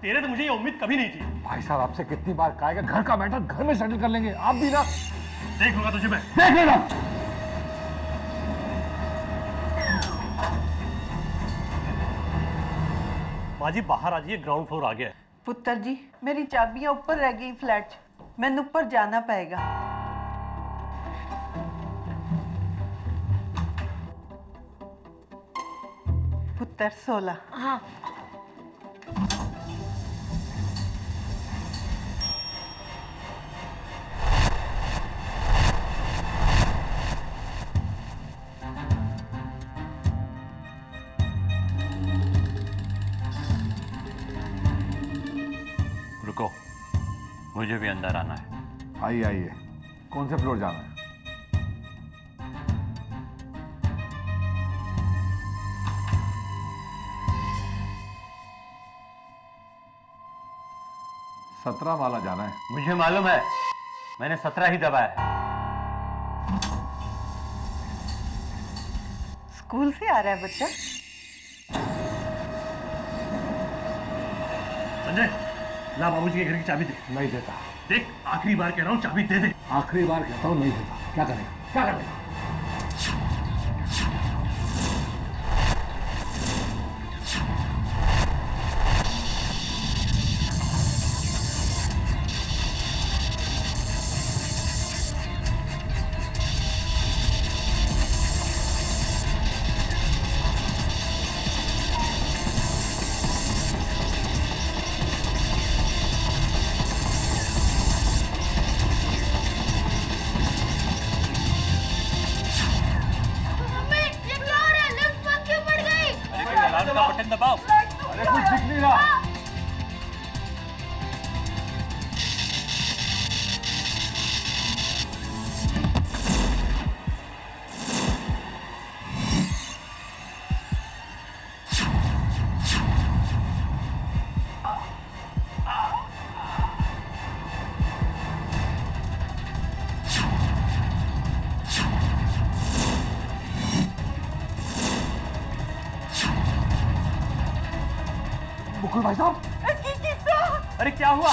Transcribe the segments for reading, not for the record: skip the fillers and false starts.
तेरे तो मुझे ये उम्मीद कभी नहीं थी। भाई साहब आपसे कितनी बार कहा है कि घर का मैटर घर में सेटल कर लेंगे, आप भी ना। देख लूंगा तुझे मैं। देख लेना। माँ जी बाहर आ जाइए, ग्राउंड फ्लोर आ गया है। पुत्र जी मेरी चाबियां ऊपर रह गई फ्लैट च, मैंने ऊपर जाना पड़ेगा। पुत्र 16। हाँ रुको, मुझे भी अंदर आना है। आइए आइए, कौन से फ्लोर जाना है? सत्रह वाला जाना है। मुझे मालूम है, मैंने 17 ही दबाया है। स्कूल से आ रहा है बच्चा? संजय ला बाबूजी के घर की चाबी दे। नहीं देता। देख आखिरी बार कह रहा हूँ, चाबी दे दे। आखिरी बार कहता हूँ नहीं देता। क्या करेगा, क्या करेगा? मम्मी ये क्या हो रहा है? लिफ्ट बंद क्यों पड़ गई? अलार्म का बटन दबाओ। अरे कुछ दिख नहीं रहा। मुकुल भाई साहब, अरे क्या हुआ?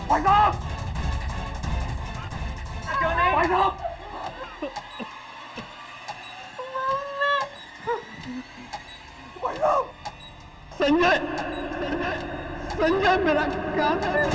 भाई साहब, क्यों नहीं? भाई साहब, भाई साहब। संजय, संजय मेरा कान है।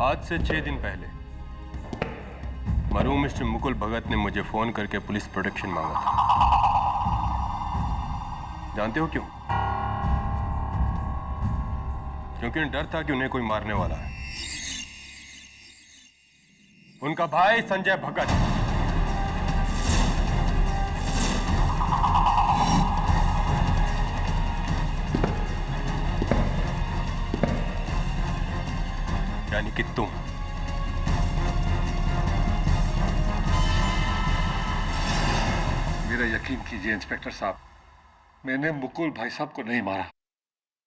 आज से 6 दिन पहले मरहूम मिस्टर मुकुल भगत ने मुझे फोन करके पुलिस प्रोटेक्शन मांगा था। जानते हो क्यों? क्योंकि उन्हें डर था कि उन्हें कोई मारने वाला है। उनका भाई संजय भगत यानी कि तुम। मेरा यकीन कीजिए इंस्पेक्टर साहब, मैंने मुकुल भाई साहब को नहीं मारा।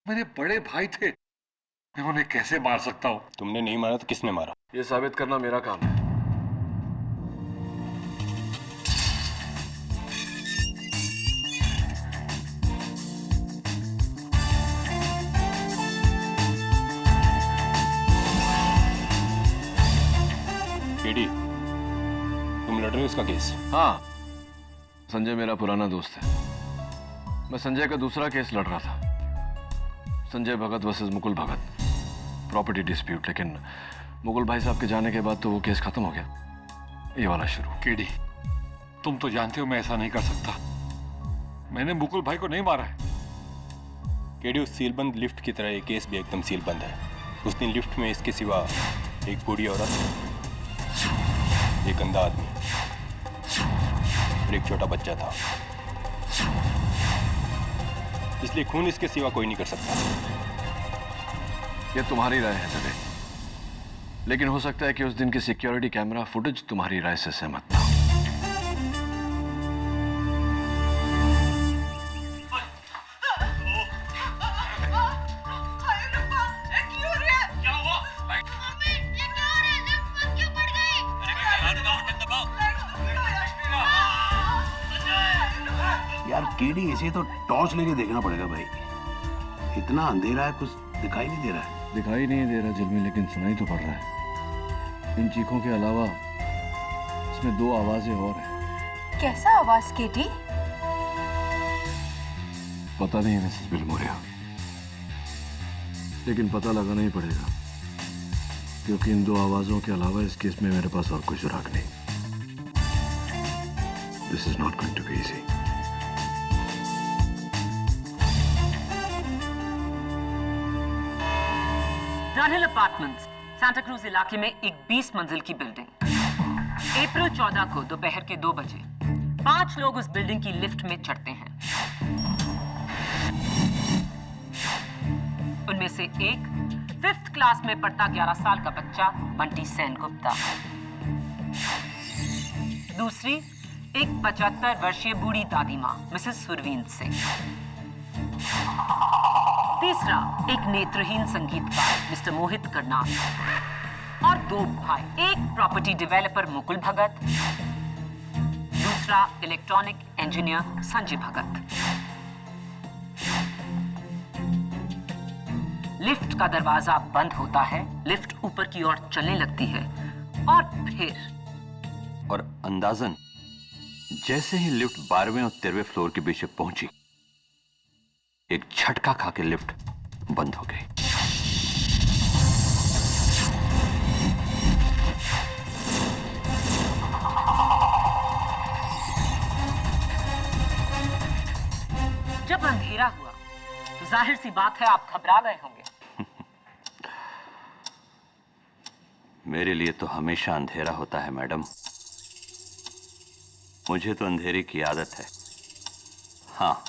मेरे बड़े भाई थे, मैं उन्हें कैसे मार सकता हूँ? तुमने नहीं मारा तो किसने मारा? ये साबित करना मेरा काम है। केडी, तुम लड़ रहे हो इसका केस? हाँ, संजय मेरा पुराना दोस्त है। मैं संजय का दूसरा केस लड़ रहा था, संजय भगत वर्सेस मुकुल भगत, प्रॉपर्टी डिस्प्यूट। लेकिन मुकुल भाई साहब के जाने के बाद तो वो केस खत्म हो गया, ये वाला शुरू। केडी, तुम तो जानते हो मैं ऐसा नहीं कर सकता। मैंने मुकुल भाई को नहीं मारा है। केडी, उस सीलबंद लिफ्ट की तरह ये केस भी एकदम सीलबंद है। उस दिन लिफ्ट में इसके सिवा एक बूढ़ी औरत, एक अंधा आदमी और एक छोटा बच्चा था। इसलिए खून इसके सिवा कोई नहीं कर सकता। ये तुम्हारी राय है जगह, लेकिन हो सकता है कि उस दिन की सिक्योरिटी कैमरा फुटेज तुम्हारी राय से सहमत था। मम्मी ये क्या हो रहा है? लिफ्ट बंद क्यों पड़ गई? यार केडी, इसे तो टॉर्च लेके देखना पड़ेगा भाई। इतना अंधेरा है, कुछ दिखाई नहीं दे रहा है। दिखाई नहीं दे रहा जल में, लेकिन सुनाई तो पड़ रहा है। इन चीखों के अलावा इसमें दो आवाजें और हैं। कैसा आवाज केटी? पता नहीं मिसेस बिलमोरिया, लेकिन पता लगाना ही पड़ेगा, क्योंकि इन दो आवाजों के अलावा इस केस में मेरे पास और कोई सुराग नहीं। This is not going to be easy. Dunhill apartments, Santacruz इलाके में एक 20 मंजिल की बिल्डिंग। अप्रैल 14 को दोपहर के 2 बजे 5 लोग उस बिल्डिंग की लिफ्ट में चढ़ते हैं। उनमें से एक 5th क्लास में पढ़ता 11 साल का बच्चा बंटी सेन गुप्ता, दूसरी एक 75 वर्षीय बूढ़ी दादी मां मिसेस सुरवीन सिंह, तीसरा एक नेत्रहीन संगीतकार मिस्टर मोहित करनाल, और 2 भाई, एक प्रॉपर्टी डेवलपर मुकुल भगत, दूसरा इलेक्ट्रॉनिक इंजीनियर संजय भगत। लिफ्ट का दरवाजा बंद होता है, लिफ्ट ऊपर की ओर चलने लगती है और फिर और अंदाजन जैसे ही लिफ्ट 12वें और 13वें फ्लोर के बीच में पहुंची, एक झटका खा के लिफ्ट बंद हो गई। जब अंधेरा हुआ तो जाहिर सी बात है आप घबरा गए होंगे। मेरे लिए तो हमेशा अंधेरा होता है मैडम, मुझे तो अंधेरे की आदत है। हाँ,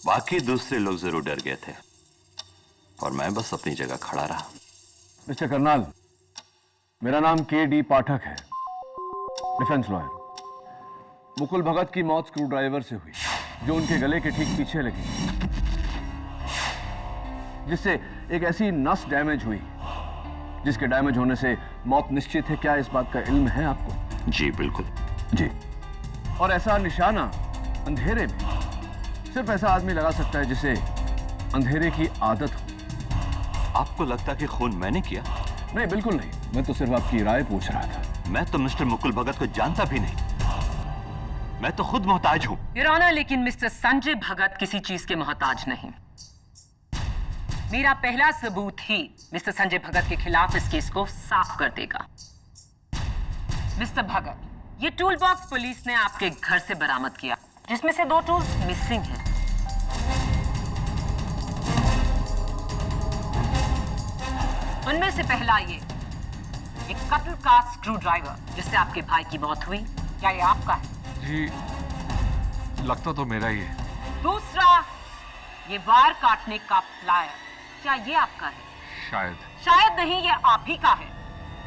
बाकी दूसरे लोग जरूर डर गए थे और मैं बस अपनी जगह खड़ा रहा। मिस्टर करनाल, मेरा नाम के.डी. पाठक है, डिफेंस लॉयर। मुकुल भगत की मौत स्क्रू ड्राइवर से हुई, जो उनके गले के ठीक पीछे लगी, जिससे एक ऐसी नस डैमेज हुई जिसके डैमेज होने से मौत निश्चित है। क्या इस बात का इल्म है आपको? जी बिल्कुल। जी। और ऐसा निशाना अंधेरे में सिर्फ ऐसा आदमी लगा सकता है जिसे अंधेरे की आदत हो। आपको लगता है कि खून मैंने किया? नहीं, बिल्कुल नहीं। मैं तो सिर्फ आपकी राय पूछ रहा था। मैं तो मिस्टर मुकुल भगत को जानता भी नहीं, मैं तो खुद मोहताज हूं। योर ऑनर, लेकिन मिस्टर संजय भगत किसी चीज के मोहताज नहीं। मेरा पहला सबूत ही मिस्टर संजय भगत के खिलाफ इस केस को साफ कर देगा। मिस्टर भगत, ये टूल बॉक्स पुलिस ने आपके घर से बरामद किया, जिसमें से 2 टूल्स मिसिंग हैं। उनमें से पहला ये एक कत्ल का स्क्रू ड्राइवर जिससे आपके भाई की मौत हुई, क्या ये आपका है? जी, लगता तो मेरा ही है। दूसरा ये वार काटने का प्लायर, क्या ये आपका है? शायद। शायद नहीं, ये आप ही का है।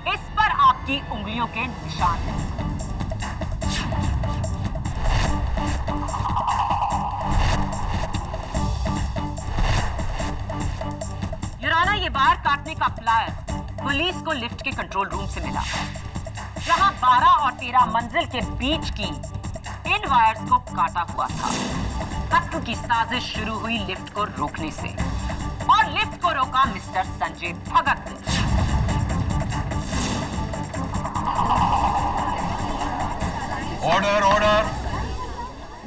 इस पर आपकी उंगलियों के निशान हैं। वायर काटने का फ्लायर पुलिस को लिफ्ट के कंट्रोल रूम से मिला, जहां 12 और 13 मंजिल के बीच की इन वायर्स को काटा हुआ था। कत्ल की साजिश शुरू हुई लिफ्ट को रोकने से, और लिफ्ट को रोका मिस्टर संजय भगत ने। Order order.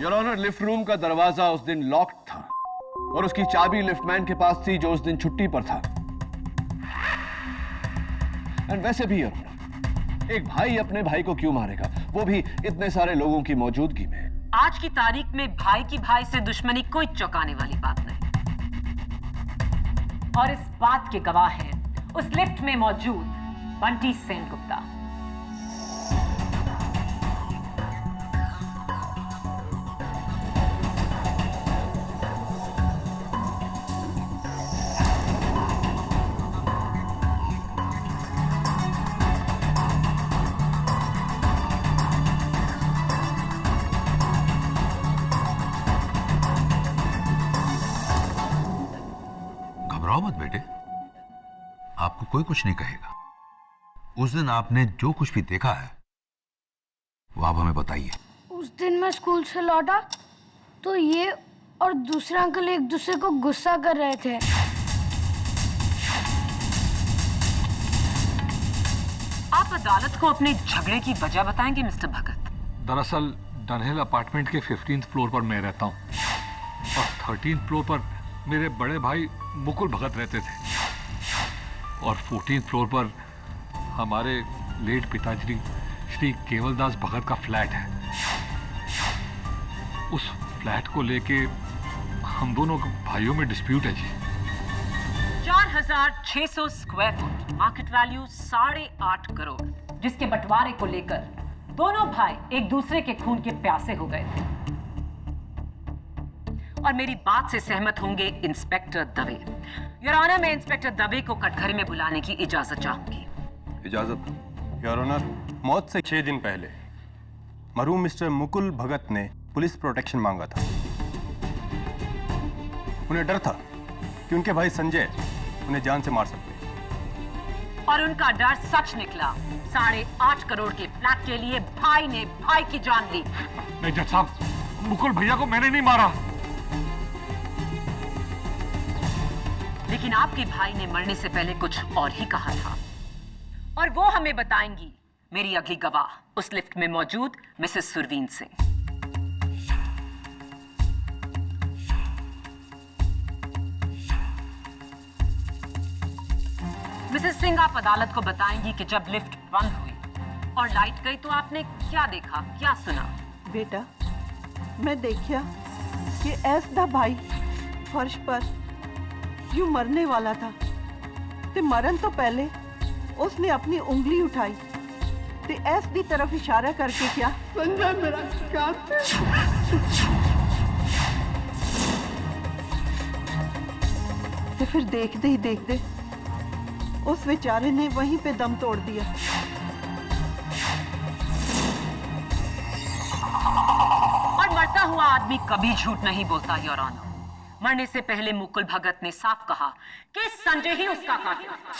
Your honour, lift room का दरवाजा उस दिन लॉक्ड था और उसकी चाबी लिफ्टमैन के पास थी जो उस दिन छुट्टी पर था। एंड वैसे भी योर ऑनर, एक भाई अपने भाई को क्यों मारेगा, वो भी इतने सारे लोगों की मौजूदगी में। आज की तारीख में भाई की भाई से दुश्मनी कोई चौंकाने वाली बात नहीं, और इस बात के गवाह हैं उस लिफ्ट में मौजूद बंटी सेनगुप्ता। घबराओ मत बेटे, आपको कोई कुछ नहीं कहेगा। उस दिन आपने जो कुछ भी देखा है वो आप हमें बताइए। उस दिन मैं स्कूल से लौटा तो ये और दूसरा अंकल एक दूसरे को गुस्सा कर रहे थे। आप अदालत को अपने झगड़े की वजह बताएंगे मिस्टर भगत? दरअसल डनहिल अपार्टमेंट के 15th फ्लोर पर मैं रहता हूँ और 13th फ्लोर पर मेरे बड़े भाई मुकुल भगत रहते थे, और 14th फ्लोर पर हमारे लेट पिताजी श्री केवलदास भगत का फ्लैट है। उस फ्लैट को लेके हम दोनों भाइयों में डिस्प्यूट है जी। 4600 square foot, market value 8.5 crore, जिसके बंटवारे को लेकर दोनों भाई एक दूसरे के खून के प्यासे हो गए थे। और मेरी बात से सहमत होंगे इंस्पेक्टर दवे। योर ऑनर, मैं इंस्पेक्टर दवे को कटघरे में बुलाने की इजाजत चाहूंगी। इजाजत। योर ऑनर, मौत से 6 दिन पहले मरहूम मिस्टर मुकुल भगत ने पुलिस प्रोटेक्शन मांगा था। उन्हें डर था कि उनके भाई संजय उन्हें जान से मार सकते, और उनका डर सच निकला। 8.5 करोड़ के फ्लैट के लिए भाई ने भाई की जान ली। नहीं जज साहब, मुकुल भैया को मैंने नहीं मारा। लेकिन आपके भाई ने मरने से पहले कुछ और ही कहा था, और वो हमें बताएंगी मेरी अगली गवाह, उस लिफ्ट में मौजूद मिसेस सुरवीन सिंह। मिसेस सिंह, आप अदालत को बताएंगी कि जब लिफ्ट बंद हुई और लाइट गई तो आपने क्या देखा, क्या सुना? बेटा, मैं देखा कि ऐस दा भाई फर्श पर यूं मरने वाला था, ते मरन तो पहले उसने अपनी उंगली उठाई ते ऐस दी तरफ इशारा करके क्या, संजय मेरा कातिल। ते फिर देखते ही देखते उस बेचारे ने वहीं पे दम तोड़ दिया। और मरता हुआ आदमी कभी झूठ नहीं बोलता योर ऑनर। मरने से पहले मुकुल भगत ने साफ कहा कि संजय ही उसका कातिल था।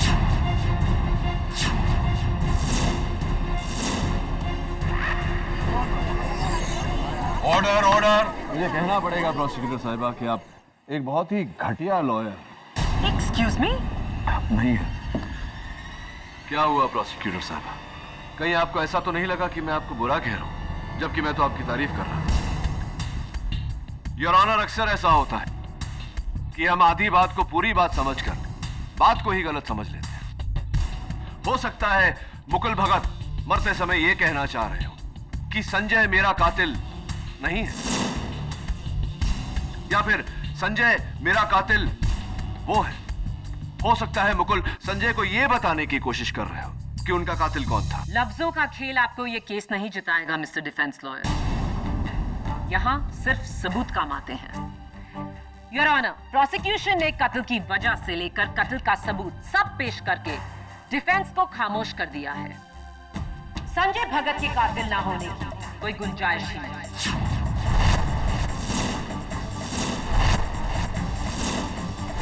Order order. मुझे कहना पड़ेगा प्रोसिक्यूटर साहिबा कि आप एक बहुत ही घटिया लॉयर। Excuse me? नहीं है। क्या हुआ प्रोसिक्यूटर साहिबा? कहीं आपको ऐसा तो नहीं लगा कि मैं आपको बुरा कह रहा हूं, जबकि मैं तो आपकी तारीफ कर रहा हूं। योर ऑनर, अक्सर ऐसा होता है कि हम आधी बात को पूरी बात समझकर बात को ही गलत समझ लेते हैं। हो सकता है मुकुल भगत मरते समय यह कहना चाह रहे हो कि संजय मेरा कातिल नहीं है, या फिर संजय मेरा कातिल वो है। हो सकता है मुकुल संजय को यह बताने की कोशिश कर रहे हो कि उनका कातिल कौन था। लफ्जों का खेल आपको यह केस नहीं जिताएगा मिस्टर डिफेंस लॉयर। यहां सिर्फ सबूत काम आते हैं। योर ऑनर, प्रोसिक्यूशन ने कत्ल की वजह से लेकर कत्ल का सबूत सब पेश करके डिफेंस को खामोश कर दिया है। संजय भगत के कातिल ना होने की कोई गुंजाइश ही नहीं।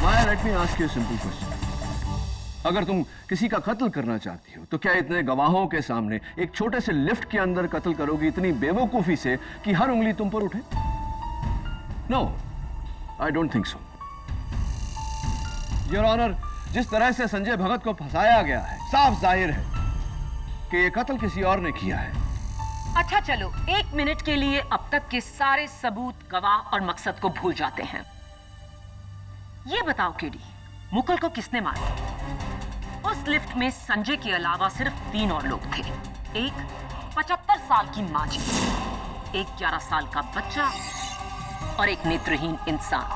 Now let me ask you a simple question. अगर तुम किसी का कत्ल करना चाहती हो तो क्या इतने गवाहों के सामने एक छोटे से लिफ्ट के अंदर कत्ल करोगी इतनी बेवकूफी से कि हर उंगली तुम पर उठे? No, I don't think so. Your honour, जिस तरह से संजय भगत को फंसाया गया है, साफ जाहिर है कि यह कत्ल किसी और ने किया है। अच्छा चलो, 1 मिनट के लिए अब तक के सारे सबूत, गवाह और मकसद को भूल जाते हैं। ये बताओ केडी, मुकुल को किसने मारा? उस लिफ्ट में संजय के अलावा सिर्फ 3 और लोग थे। एक 75 साल की माँ जी, एक 11 साल का बच्चा और एक नेत्रहीन इंसान।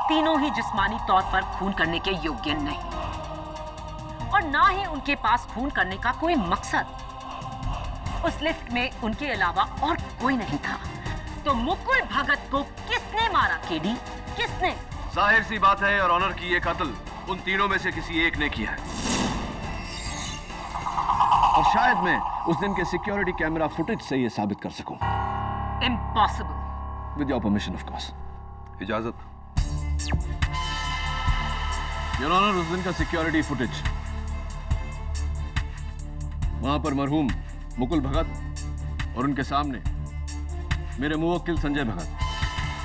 तीनों ही जिस्मानी तौर पर खून करने के योग्य नहीं और ना ही उनके पास खून करने का कोई मकसद। उस लिफ्ट में उनके अलावा और कोई नहीं था। तो मुकुल भगत को किसने मारा केडी? किसने? जाहिर सी बात है और ऑनर की ये कत्ल उन तीनों में से किसी एक ने किया है। और शायद मैं उस दिन के सिक्योरिटी कैमरा फुटेज से ये साबित कर सकूं। Impossible. With your permission of course. इजाजत। योर ऑनर, उस दिन का सिक्योरिटी फुटेज, वहां पर मरहूम मुकुल भगत और उनके सामने मेरे मुवक्किल संजय भगत।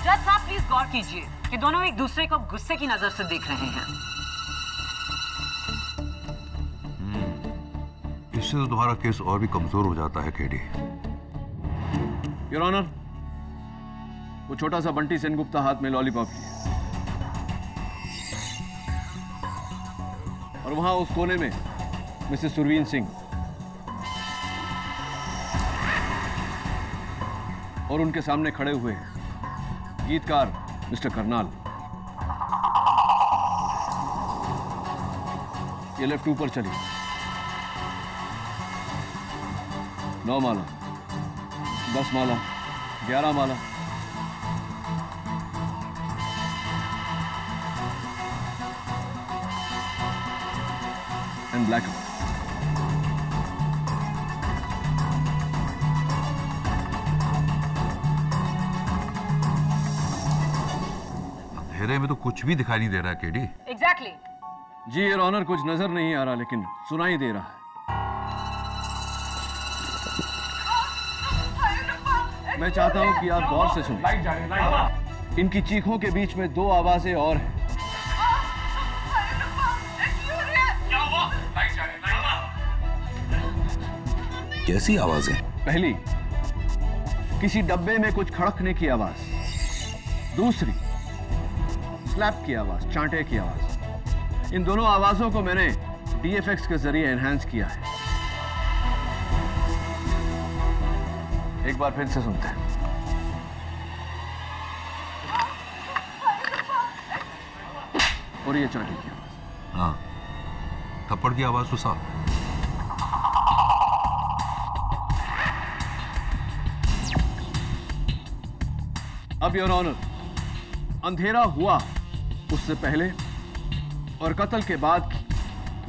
जज साहब प्लीज गौर कीजिए कि दोनों एक दूसरे को गुस्से की नजर से देख रहे हैं। इससे तो तुम्हारा केस और भी कमजोर हो जाता है केडी। योर ऑनर, वो छोटा सा बंटी सेनगुप्ता हाथ में लॉलीपॉप लिए और वहां उस कोने में मिसेस सुरवीन सिंह और उनके सामने खड़े हुए गीतकार मिस्टर करनाल। ये लेफ्ट ऊपर चली, 9 माला, 10 माला, 11 माला, एंड ब्लैक आउट। अंधेरे में तो कुछ भी दिखाई नहीं दे रहा है केडी। एग्जैक्टली। जी योर ऑनर, कुछ नजर नहीं आ रहा लेकिन सुनाई दे रहा है। मैं चाहता हूं कि आप गौर से सुनें। इनकी चीखों के बीच में 2 आवाजें और हैं। कैसी आवाजें? पहली, किसी डब्बे में कुछ खड़कने की आवाज। दूसरी, स्लैप की आवाज, चांटे की आवाज। इन दोनों आवाजों को मैंने DFX के जरिए एनहांस किया है। एक बार फिर से सुनते हैं। और ये चांटे की आवाज। हाँ, थप्पड़ की आवाज तो साफ। अब योर ऑनर, अंधेरा हुआ उससे पहले और कत्ल के बाद की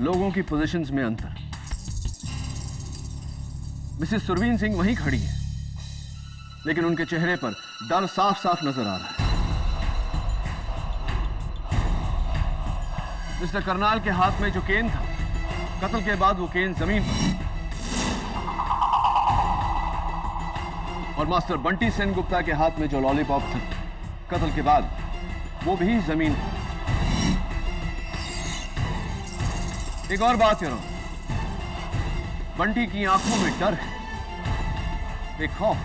लोगों की पोजीशंस में अंतर। मिसेस सुरवीन सिंह वहीं खड़ी है लेकिन उनके चेहरे पर डर साफ साफ नजर आ रहा है। मिस्टर करनाल के हाथ में जो केन था, कत्ल के बाद वो केन जमीन पर। और मास्टर बंटी सेनगुप्ता के हाथ में जो लॉलीपॉप था, कत्ल के बाद वो भी जमीन पर। एक और बात करो, बंटी की आंखों में डर है, एक खौफ।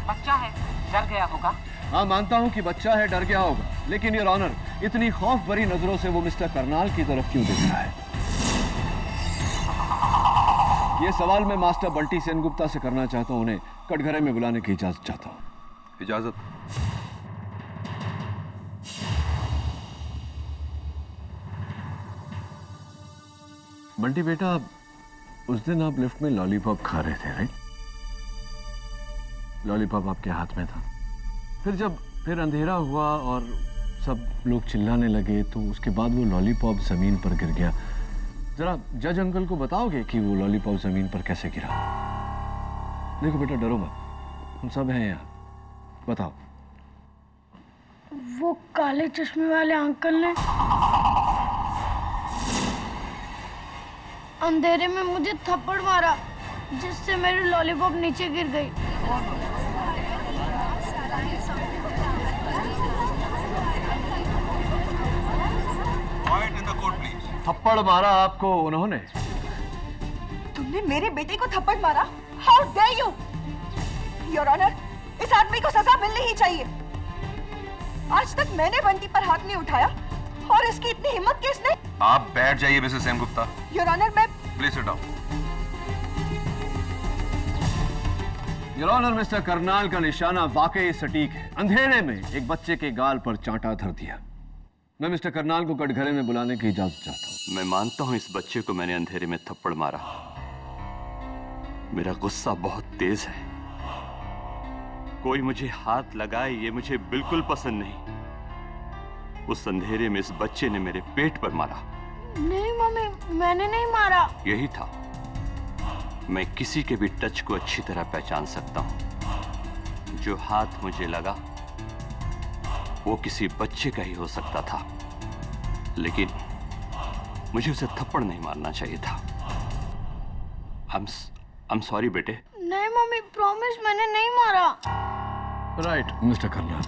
बच्चा है, डर गया होगा। हाँ, मानता हूं कि बच्चा है, डर गया होगा, लेकिन योर ऑनर, इतनी खौफ भरी नजरों से वो मिस्टर करनाल की तरफ क्यों देख रहा है? ये सवाल मैं मास्टर बंटी सेनगुप्ता से करना चाहता हूं। उन्हें कटघरे में बुलाने की इजाजत चाहता हूं। इजाजत। बंटी बेटा, उस दिन आप लिफ्ट में लॉलीपॉप खा रहे थे, राइट? लॉलीपॉप आपके हाथ में था। फिर अंधेरा हुआ और सब लोग चिल्लाने लगे, तो उसके बाद वो लॉलीपॉप जमीन पर गिर गया। जरा जज अंकल को बताओगे कि वो लॉलीपॉप जमीन पर कैसे गिरा? देखो बेटा, डरो मत, हम सब हैं यहाँ, बताओ। वो काले चश्मे वाले अंकल ने अंधेरे में मुझे थप्पड़ मारा जिससे मेरी लॉलीपॉप नीचे गिर गई। थप्पड़ मारा आपको उन्होंने? तुमने मेरे बेटे को थप्पड़ मारा? How dare you! Your honour, इस आदमी को सजा मिलनी ही चाहिए। आज तक मैंने बंटी पर हाथ नहीं उठाया और इसकी इतनी हिम्मत किसने? आप बैठ जाइए मिसेस सेनगुप्ता। योर ऑनर, मैं please sit down. Your honour, Mr Karnal का निशाना वाकई सटीक है। अंधेरे में एक बच्चे के गाल पर चांटा धर दिया। मैं मिस्टर करनाल को कटघरे में बुलाने की इजाजत चाहता हूं। मैं मानता हूं इस बच्चे को मैंने अंधेरे में थप्पड़ मारा। मेरा गुस्सा बहुत तेज है। कोई मुझे हाथ लगाए ये मुझे बिल्कुल पसंद नहीं। उस अंधेरे में इस बच्चे ने मेरे पेट पर मारा। नहीं मम्मी, मैंने नहीं मारा। यही था। मैं किसी के भी टच को अच्छी तरह पहचान सकता हूं। जो हाथ मुझे लगा वो किसी बच्चे का ही हो सकता था, लेकिन मुझे उसे थप्पड़ नहीं मारना चाहिए था। आई एम सॉरी बेटे। नहीं मम्मी, प्रॉमिस मैंने नहीं मारा। राइट मिस्टर करनाल,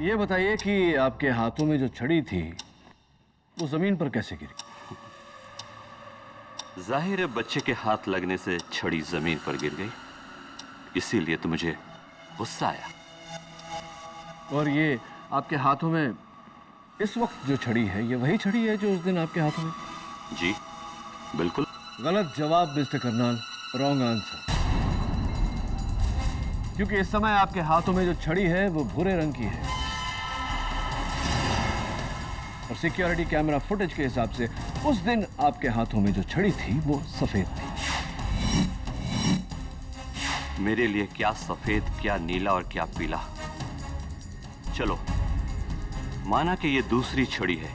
ये बताइए कि आपके हाथों में जो छड़ी थी वो जमीन पर कैसे गिरी? जाहिर है बच्चे के हाथ लगने से छड़ी जमीन पर गिर गई, इसीलिए तो मुझे गुस्सा आया। और ये आपके हाथों में इस वक्त जो छड़ी है, ये वही छड़ी है जो उस दिन आपके हाथों में? जी बिल्कुल। गलत जवाब मिस्टर करनाल, रॉन्ग आंसर। क्योंकि इस समय आपके हाथों में जो छड़ी है वो भूरे रंग की है और सिक्योरिटी कैमरा फुटेज के हिसाब से उस दिन आपके हाथों में जो छड़ी थी वो सफेद थी। मेरे लिए क्या सफेद, क्या नीला और क्या पीला। चलो माना कि ये दूसरी छड़ी है,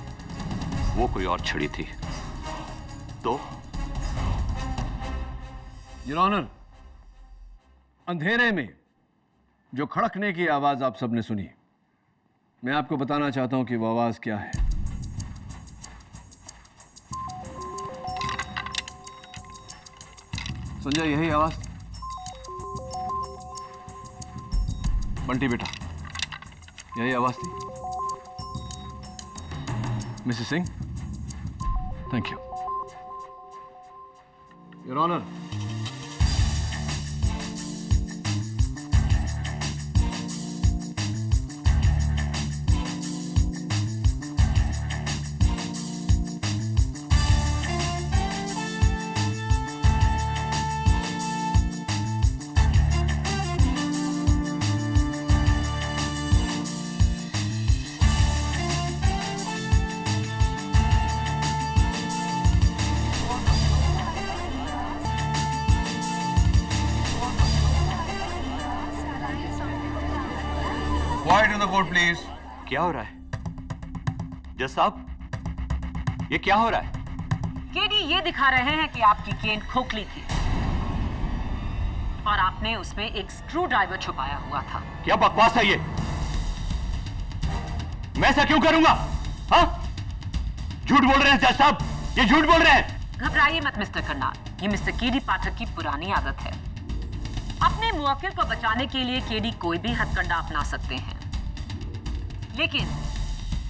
वो कोई और छड़ी थी तो? योर ऑनर, अंधेरे में जो खड़कने की आवाज आप सबने सुनी, मैं आपको बताना चाहता हूं कि वो आवाज क्या है। संजय, यही आवाज? बंटी बेटा, यही आवाज थी? Mrs Singh, thank you. Your honour, Quiet in the court, please. क्या हो रहा है जज साहब? ये क्या हो रहा है? केडी ये दिखा रहे हैं कि आपकी केन खोखली थी और आपने उसमें एक स्क्रू ड्राइवर छुपाया हुआ था। क्या बकवास है ये? मैं ऐसा क्यों करूंगा? हाँ? झूठ बोल रहे हैं जज साहब, ये झूठ बोल रहे हैं। घबराइए मत मिस्टर करनाल, ये मिस्टर केडी पाठक की पुरानी आदत है। अपने मुवक्किल को बचाने के लिए केडी कोई भी हथकंडा अपना सकते हैं, लेकिन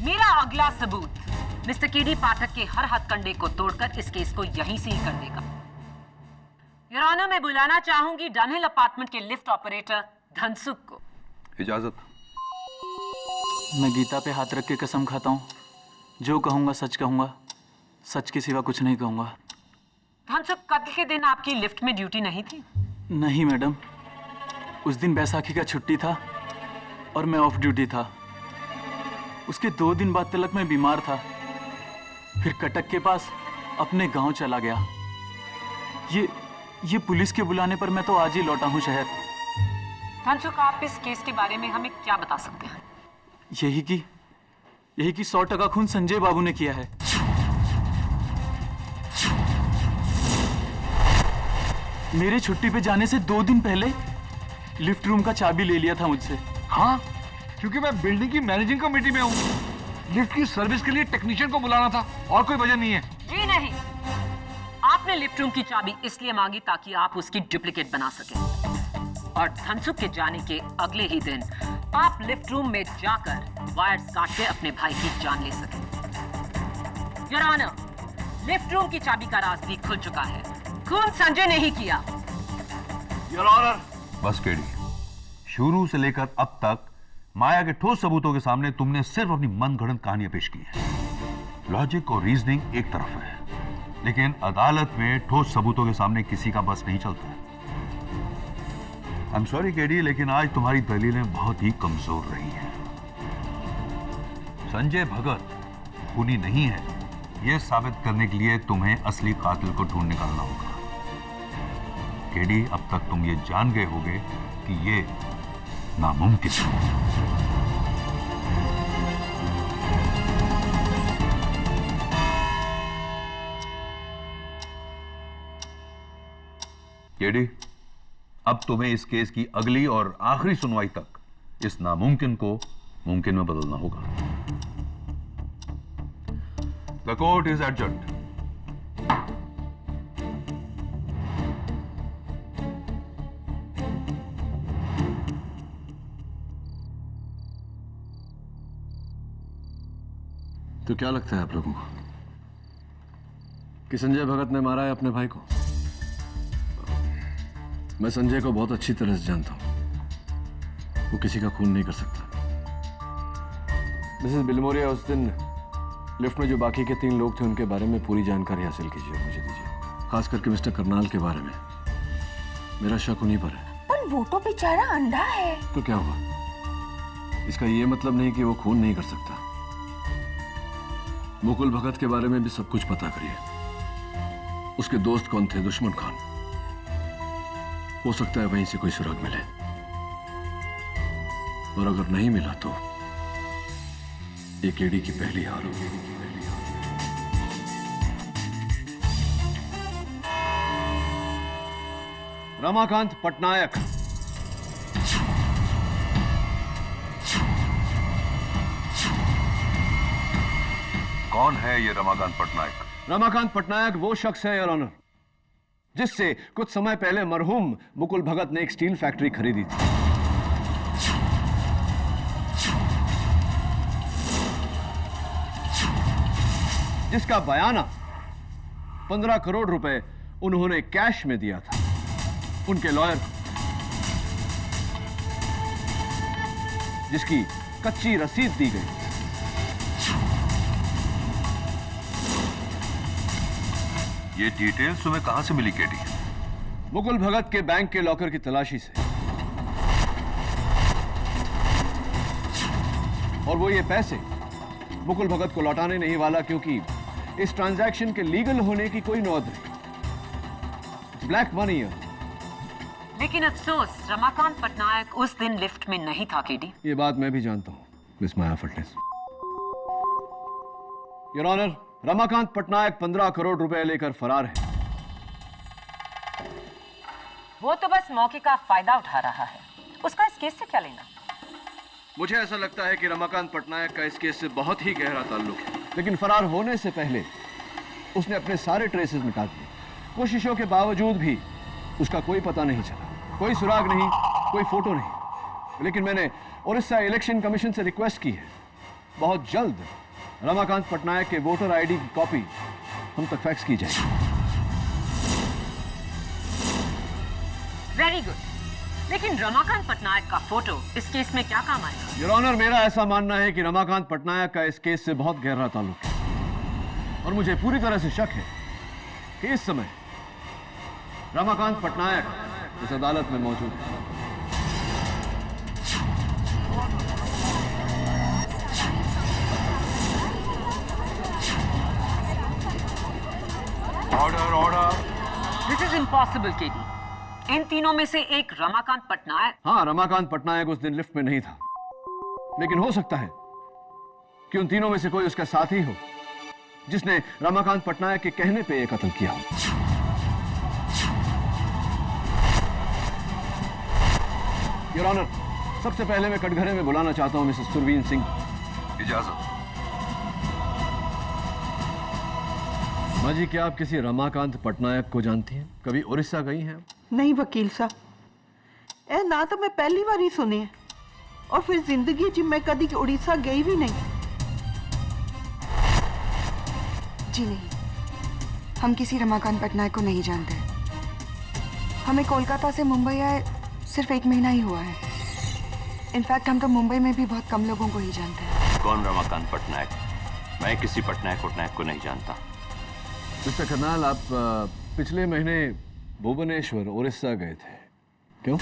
मेरा अगला सबूत मिस्टर केडी पाठक के हर हथकंडे को तोड़कर इस केस को यहीं से ही कर देगा। योर ऑनर, मैं बुलाना चाहूंगी डनहिल अपार्टमेंट के लिफ्ट ऑपरेटर धनसुख को। इजाजत। मैं गीता पे हाथ रख के कसम खाता हूँ, जो कहूँगा सच कहूँगा, सच के सिवा कुछ नहीं कहूँगा। धनसुख, कत्ल के दिन आपकी लिफ्ट में ड्यूटी नहीं थी? नहीं मैडम, उस दिन बैसाखी का छुट्टी था और मैं ऑफ ड्यूटी था। उसके 2 दिन बाद तलक मैं बीमार था, फिर कटक के पास अपने गांव चला गया। ये पुलिस के बुलाने पर मैं तो आज ही लौटा हूँ शहर। धनसुख, आप इस केस के बारे में हमें क्या बता सकते हैं? यही कि 100% खून संजय बाबू ने किया है। मेरे छुट्टी पे जाने से 2 दिन पहले लिफ्ट रूम का चाबी ले लिया था मुझसे। हाँ, क्योंकि मैं बिल्डिंग की मैनेजिंग कमेटी में हूँ। लिफ्ट की सर्विस के लिए टेक्नीशियन को बुलाना था, और कोई वजह नहीं है। जी नहीं, आपने लिफ्ट रूम की चाबी इसलिए मांगी ताकि आप उसकी डुप्लीकेट बना सकें और धनसुख के जाने के अगले ही दिन आप लिफ्ट रूम में जाकर वायर्स काट के अपने भाई की जान ले सकें। योर ऑनर, लिफ्ट रूम की चाबी का राज भी खुल चुका है। खून संजय ने ही किया। Your honour. बस केडी, शुरू से लेकर अब तक माया के ठोस सबूतों के सामने तुमने सिर्फ अपनी मनगढ़ंत कहानियां पेश की हैं। लॉजिक और रीजनिंग एक तरफ है, लेकिन अदालत में ठोस सबूतों के सामने किसी का बस नहीं चलता है। आई एम सॉरी केडी, लेकिन आज तुम्हारी दलीलें बहुत ही कमजोर रही हैं। संजय भगत खूनी नहीं है, यह साबित करने के लिए तुम्हें असली कातिल को ढूंढ निकालना होगा। केडी, अब तक तुम ये जान गए होगे कि ये नामुमकिन है। केडी, अब तुम्हें इस केस की अगली और आखिरी सुनवाई तक इस नामुमकिन को मुमकिन में बदलना होगा। The court is adjourned. तो क्या लगता है आप लोगों को कि संजय भगत ने मारा है अपने भाई को? मैं संजय को बहुत अच्छी तरह से जानता हूं। वो किसी का खून नहीं कर सकता। मिसेस बिलमोरिया, उस दिन लिफ्ट में जो बाकी के 3 लोग थे उनके बारे में पूरी जानकारी हासिल कीजिए और मुझे दीजिए। खास करके मिस्टर करनाल के बारे में। मेरा शक उन्हीं पर है। पर वो तो बेचारा अंधा है। तो क्या हुआ? इसका ये मतलब नहीं कि वो खून नहीं कर सकता। मुकुल भगत के बारे में भी सब कुछ पता करिए। उसके दोस्त कौन थे? दुश्मन खान। हो सकता है वहीं से कोई सुराग मिले, और अगर नहीं मिला तो एक एडी की पहली हार होगी। रमाकांत पटनायक। कौन है ये रमाकांत पटनायक? रमाकांत पटनायक वो शख्स है, योर ऑनर, जिससे कुछ समय पहले मरहूम मुकुल भगत ने एक स्टील फैक्ट्री खरीदी थी। जिसका बयाना 15 करोड़ रुपए उन्होंने कैश में दिया था उनके लॉयर को, जिसकी कच्ची रसीद दी गई। ये डिटेल्स तुम्हें कहां से मिली केडी? मुकुल भगत के बैंक के लॉकर की तलाशी से। और वो ये पैसे मुकुल भगत को लौटाने नहीं वाला, क्योंकि इस ट्रांजैक्शन के लीगल होने की कोई नौबत नहीं। ब्लैक मनी है। लेकिन अफसोस रमाकांत पटनायक उस दिन लिफ्ट में नहीं था केडी। ये बात मैं भी जानता हूं, मिस माया फटनेस। योर ऑनर, रमाकांत पटनायक 15 करोड़ रुपए लेकर फरार है। वो तो बस मौके का फायदा उठा रहा है। उसका इस केस से क्या लेना? मुझे ऐसा लगता है कि रमाकांत पटनायक का इस केस से बहुत ही गहरा ताल्लुक है, लेकिन फरार होने से पहले उसने अपने सारे ट्रेसेस मिटा दिए। कोशिशों के बावजूद भी उसका कोई पता नहीं चला, कोई सुराग नहीं, कोई फोटो नहीं। लेकिन मैंने उड़ीसा इलेक्शन कमीशन से रिक्वेस्ट की है, बहुत जल्द रमाकांत पटनायक के वोटर आईडी की कॉपी हम तक फैक्स की जाएगी। Very good. लेकिन रमाकांत पटनायक का फोटो इस केस में क्या काम आएगा? योर ऑनर, मेरा ऐसा मानना है कि रमाकांत पटनायक का इस केस से बहुत गहरा ताल्लुक है, और मुझे पूरी तरह से शक है कि इस समय रमाकांत पटनायक इस अदालत में मौजूद है। Order, order. This is impossible KD. इन तीनों में से एक रमाकांत पटनायक। हाँ, रमाकांत पटनायक उस दिन लिफ्ट में नहीं था, लेकिन हो सकता है कि उन तीनों में से कोई उसका साथी हो, जिसने रमाकांत पटनायक के कहने पे ये कत्ल किया हो। योर ऑनर, सबसे पहले मैं कटघरे में बुलाना चाहता हूं मिसेस सुरवीन सिंह। इजाजत। माँ जी, क्या आप किसी रमाकांत पटनायक को जानती हैं? कभी उड़ीसा गई हैं? नहीं वकील साहब, ए ना तो मैं पहली बार ही सुने हैं और फिर जिंदगी जी मैं कभी उड़ीसा गई भी नहीं। जी नहीं, हम किसी रमाकांत पटनायक को नहीं जानते। हमें कोलकाता से मुंबई आए सिर्फ 1 महीना ही हुआ है। इनफैक्ट हम तो मुंबई में भी बहुत कम लोगों को ही जानते हैं। कौन रमाकांत पटनायक? मैं किसी पटनायक को नहीं जानता। मिस्टर करनाल, आप पिछले महीने भुवनेश्वर उड़ीसा गए थे, क्यों?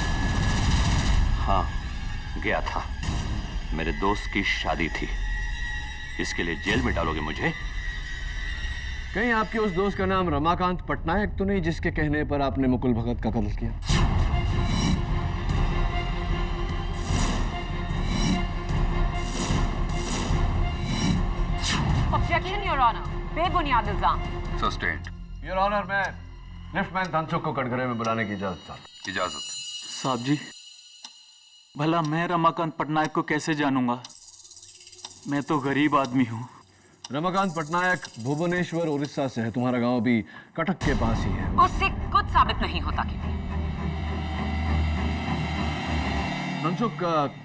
हाँ, गया था। मेरे दोस्त की शादी थी। इसके लिए जेल में डालोगे मुझे? कहीं आपके उस दोस्त का नाम रमाकांत पटनायक तो नहीं, जिसके कहने पर आपने मुकुल भगत का कत्ल किया? ऑब्जेक्शन योर ऑनर, बेबुनियाद इल्जाम। सस्टेन्ड। योर ऑनर, मैं लिफ्टमैन धनसुख को कटघरे में बुलाने की इजाजत। इजाजत। साहब जी, भला मैं रमाकांत पटनायक को कैसे जानूंगा? मैं तो गरीब आदमी हूँ। रमाकांत पटनायक भुवनेश्वर उड़ीसा से है। तुम्हारा गांव भी कटक के पास ही है। उससे कुछ साबित नहीं होता कि धनसुख,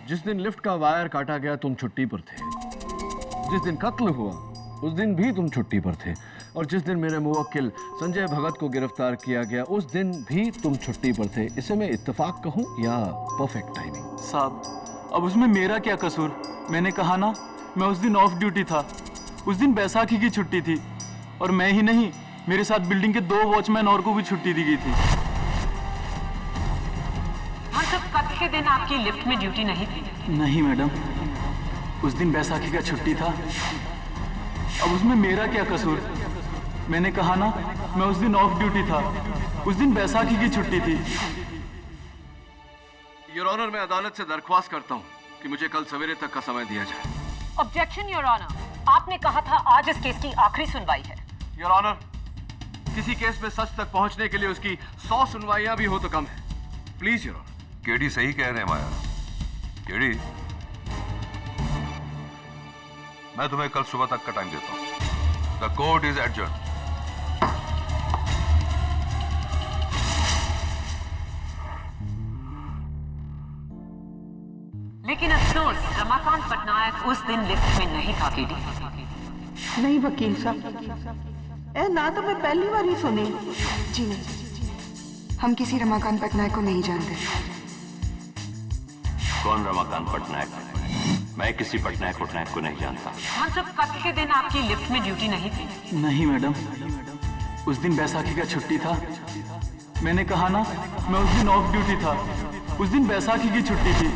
जिस दिन लिफ्ट का वायर काटा गया तुम छुट्टी पर थे। जिस दिन कत्ल हुआ उस दिन भी तुम छुट्टी पर थे। और जिस दिन मेरे मुवक्किल संजय भगत को गिरफ्तार किया गया उस दिन भी तुम छुट्टी पर थे। इसे मैं इत्तेफाक कहूं या परफेक्ट टाइमिंग? साहब, अब उसमें मेरा क्या कसूर? मैंने कहा ना, मैं उस दिन ऑफ ड्यूटी था। उस दिन बैसाखी की छुट्टी थी और मैं ही नहीं, मेरे साथ बिल्डिंग के 2 वॉचमैन और को भी छुट्टी दी गई थी। कत्ल के दिन आपकी लिफ्ट में ड्यूटी नहीं थी? नहीं मैडम, उस दिन बैसाखी का छुट्टी था। अब उसमें मेरा क्या कसूर? मैंने कहा ना, मैं उस दिन ऑफ ड्यूटी था। उस दिन बैसाखी की छुट्टी थी। योर ऑनर, मैं अदालत से दरख्वास्त करता हूं कि मुझे कल सवेरे तक का समय दिया जाए। ऑब्जेक्शन योर ऑनर, आपने कहा था आज इस केस की आखिरी सुनवाई है। योर ऑनर, किसी केस में सच तक पहुंचने के लिए उसकी 100 सुनवाइयां भी हो तो कम है। Please your honour. केडी सही कह रहे हैं माया। केडी, मैं तुम्हें कल सुबह तक का टाइम देता हूं। The court is adjourn. लेकिन अफसोस, रमाकांत पटनायक उस दिन लिफ्ट में नहीं था। केडी नहीं वकील साहब, ए ना तो मैं पहली बार ही सुने। जी नहीं, हम किसी रमाकांत पटनायक को नहीं जानते। कौन रमाकांत पटनायक? मैं किसी पटनायक को नहीं जानता। हम सब कत्ल के दिन आपकी लिफ्ट में ड्यूटी नहीं थी? नहीं मैडम, उस दिन बैसाखी का छुट्टी था। मैंने कहा ना, मैं उस दिन ऑफ ड्यूटी था। उस दिन बैसाखी की छुट्टी थी।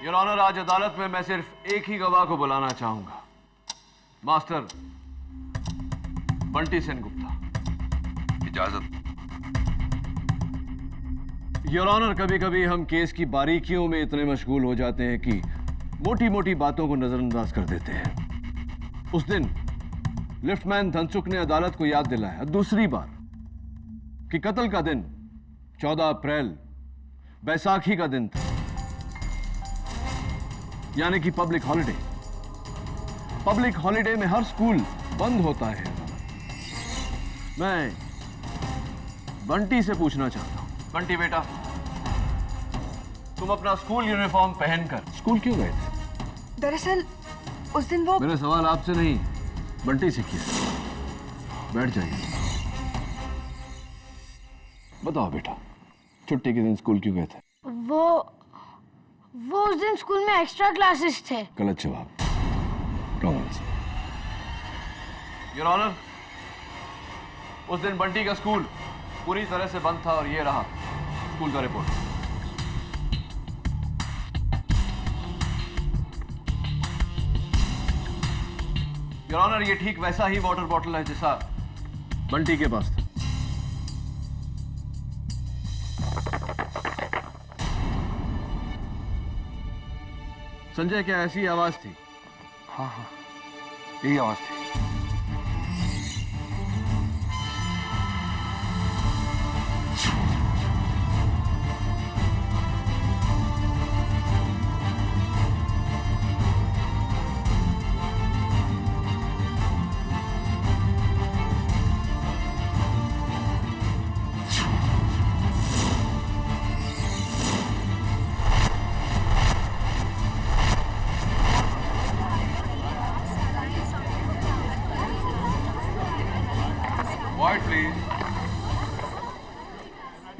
योर ऑनर, आज अदालत में मैं सिर्फ एक ही गवाह को बुलाना चाहूंगा, मास्टर बंटी सेन गुप्ता। इजाजत। योर ऑनर, कभी कभी हम केस की बारीकियों में इतने मशगूल हो जाते हैं कि मोटी मोटी बातों को नजरअंदाज कर देते हैं। उस दिन लिफ्टमैन धनसुख ने अदालत को याद दिलाया दूसरी बार कि कत्ल का दिन 14 अप्रैल बैसाखी का दिन था, यानी कि पब्लिक हॉलिडे। पब्लिक हॉलिडे में हर स्कूल बंद होता है। मैं बंटी से पूछना चाहता हूं, बंटी बेटा, तुम अपना स्कूल यूनिफॉर्म पहनकर स्कूल क्यों गए थे? दरअसल उस दिन वो... मेरा सवाल आपसे नहीं, बंटी से किया। बैठ जाइए। बताओ बेटा, छुट्टी के दिन स्कूल क्यों गए थे? वो उस दिन स्कूल में एक्स्ट्रा क्लासेस थे। गलत जवाब, रॉन्ग आंसर। योर ऑनर, उस दिन बंटी का स्कूल पूरी तरह से बंद था और ये रहा स्कूल का रिपोर्ट। योर ऑनर, ये ठीक वैसा ही वाटर बॉटल है जैसा बंटी के पास था। संजय, क्या ऐसी आवाज थी? हाँ हाँ, यही आवाज थी।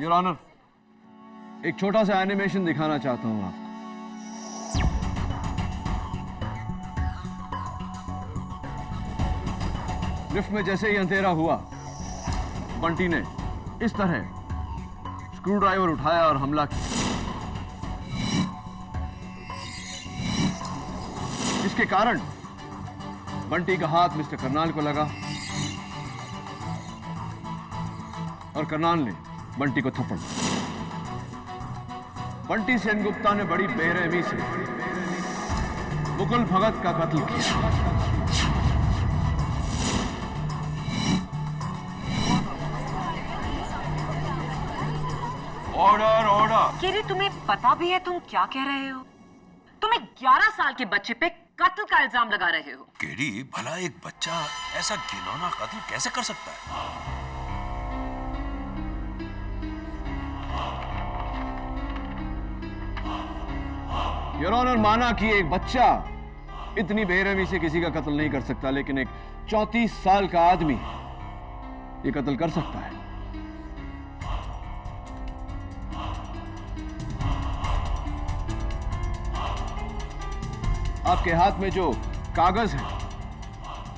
योर ऑनर, एक छोटा सा एनिमेशन दिखाना चाहता हूं आपको। लिफ्ट में जैसे ही अंधेरा हुआ, बंटी ने इस तरह स्क्रू ड्राइवर उठाया और हमला किया, जिसके कारण बंटी का हाथ मिस्टर करनाल को लगा और करनाल ने बंटी को थप्पड़ मारा। बंटी सेनगुप्ता ने बड़ी बेरहमी से मुकुल भगत का कत्ल किया। Order order. केरी, तुम्हें पता भी है तुम क्या कह रहे हो? तुम एक 11 साल के बच्चे पे कत्ल का इल्जाम लगा रहे हो। केडी, भला एक बच्चा ऐसा घिनौना कत्ल कैसे कर सकता है? योर ऑनर, माना कि एक बच्चा इतनी बेरहमी से किसी का कत्ल नहीं कर सकता, लेकिन एक 34 साल का आदमी ये कत्ल कर सकता है। आपके हाथ में जो कागज है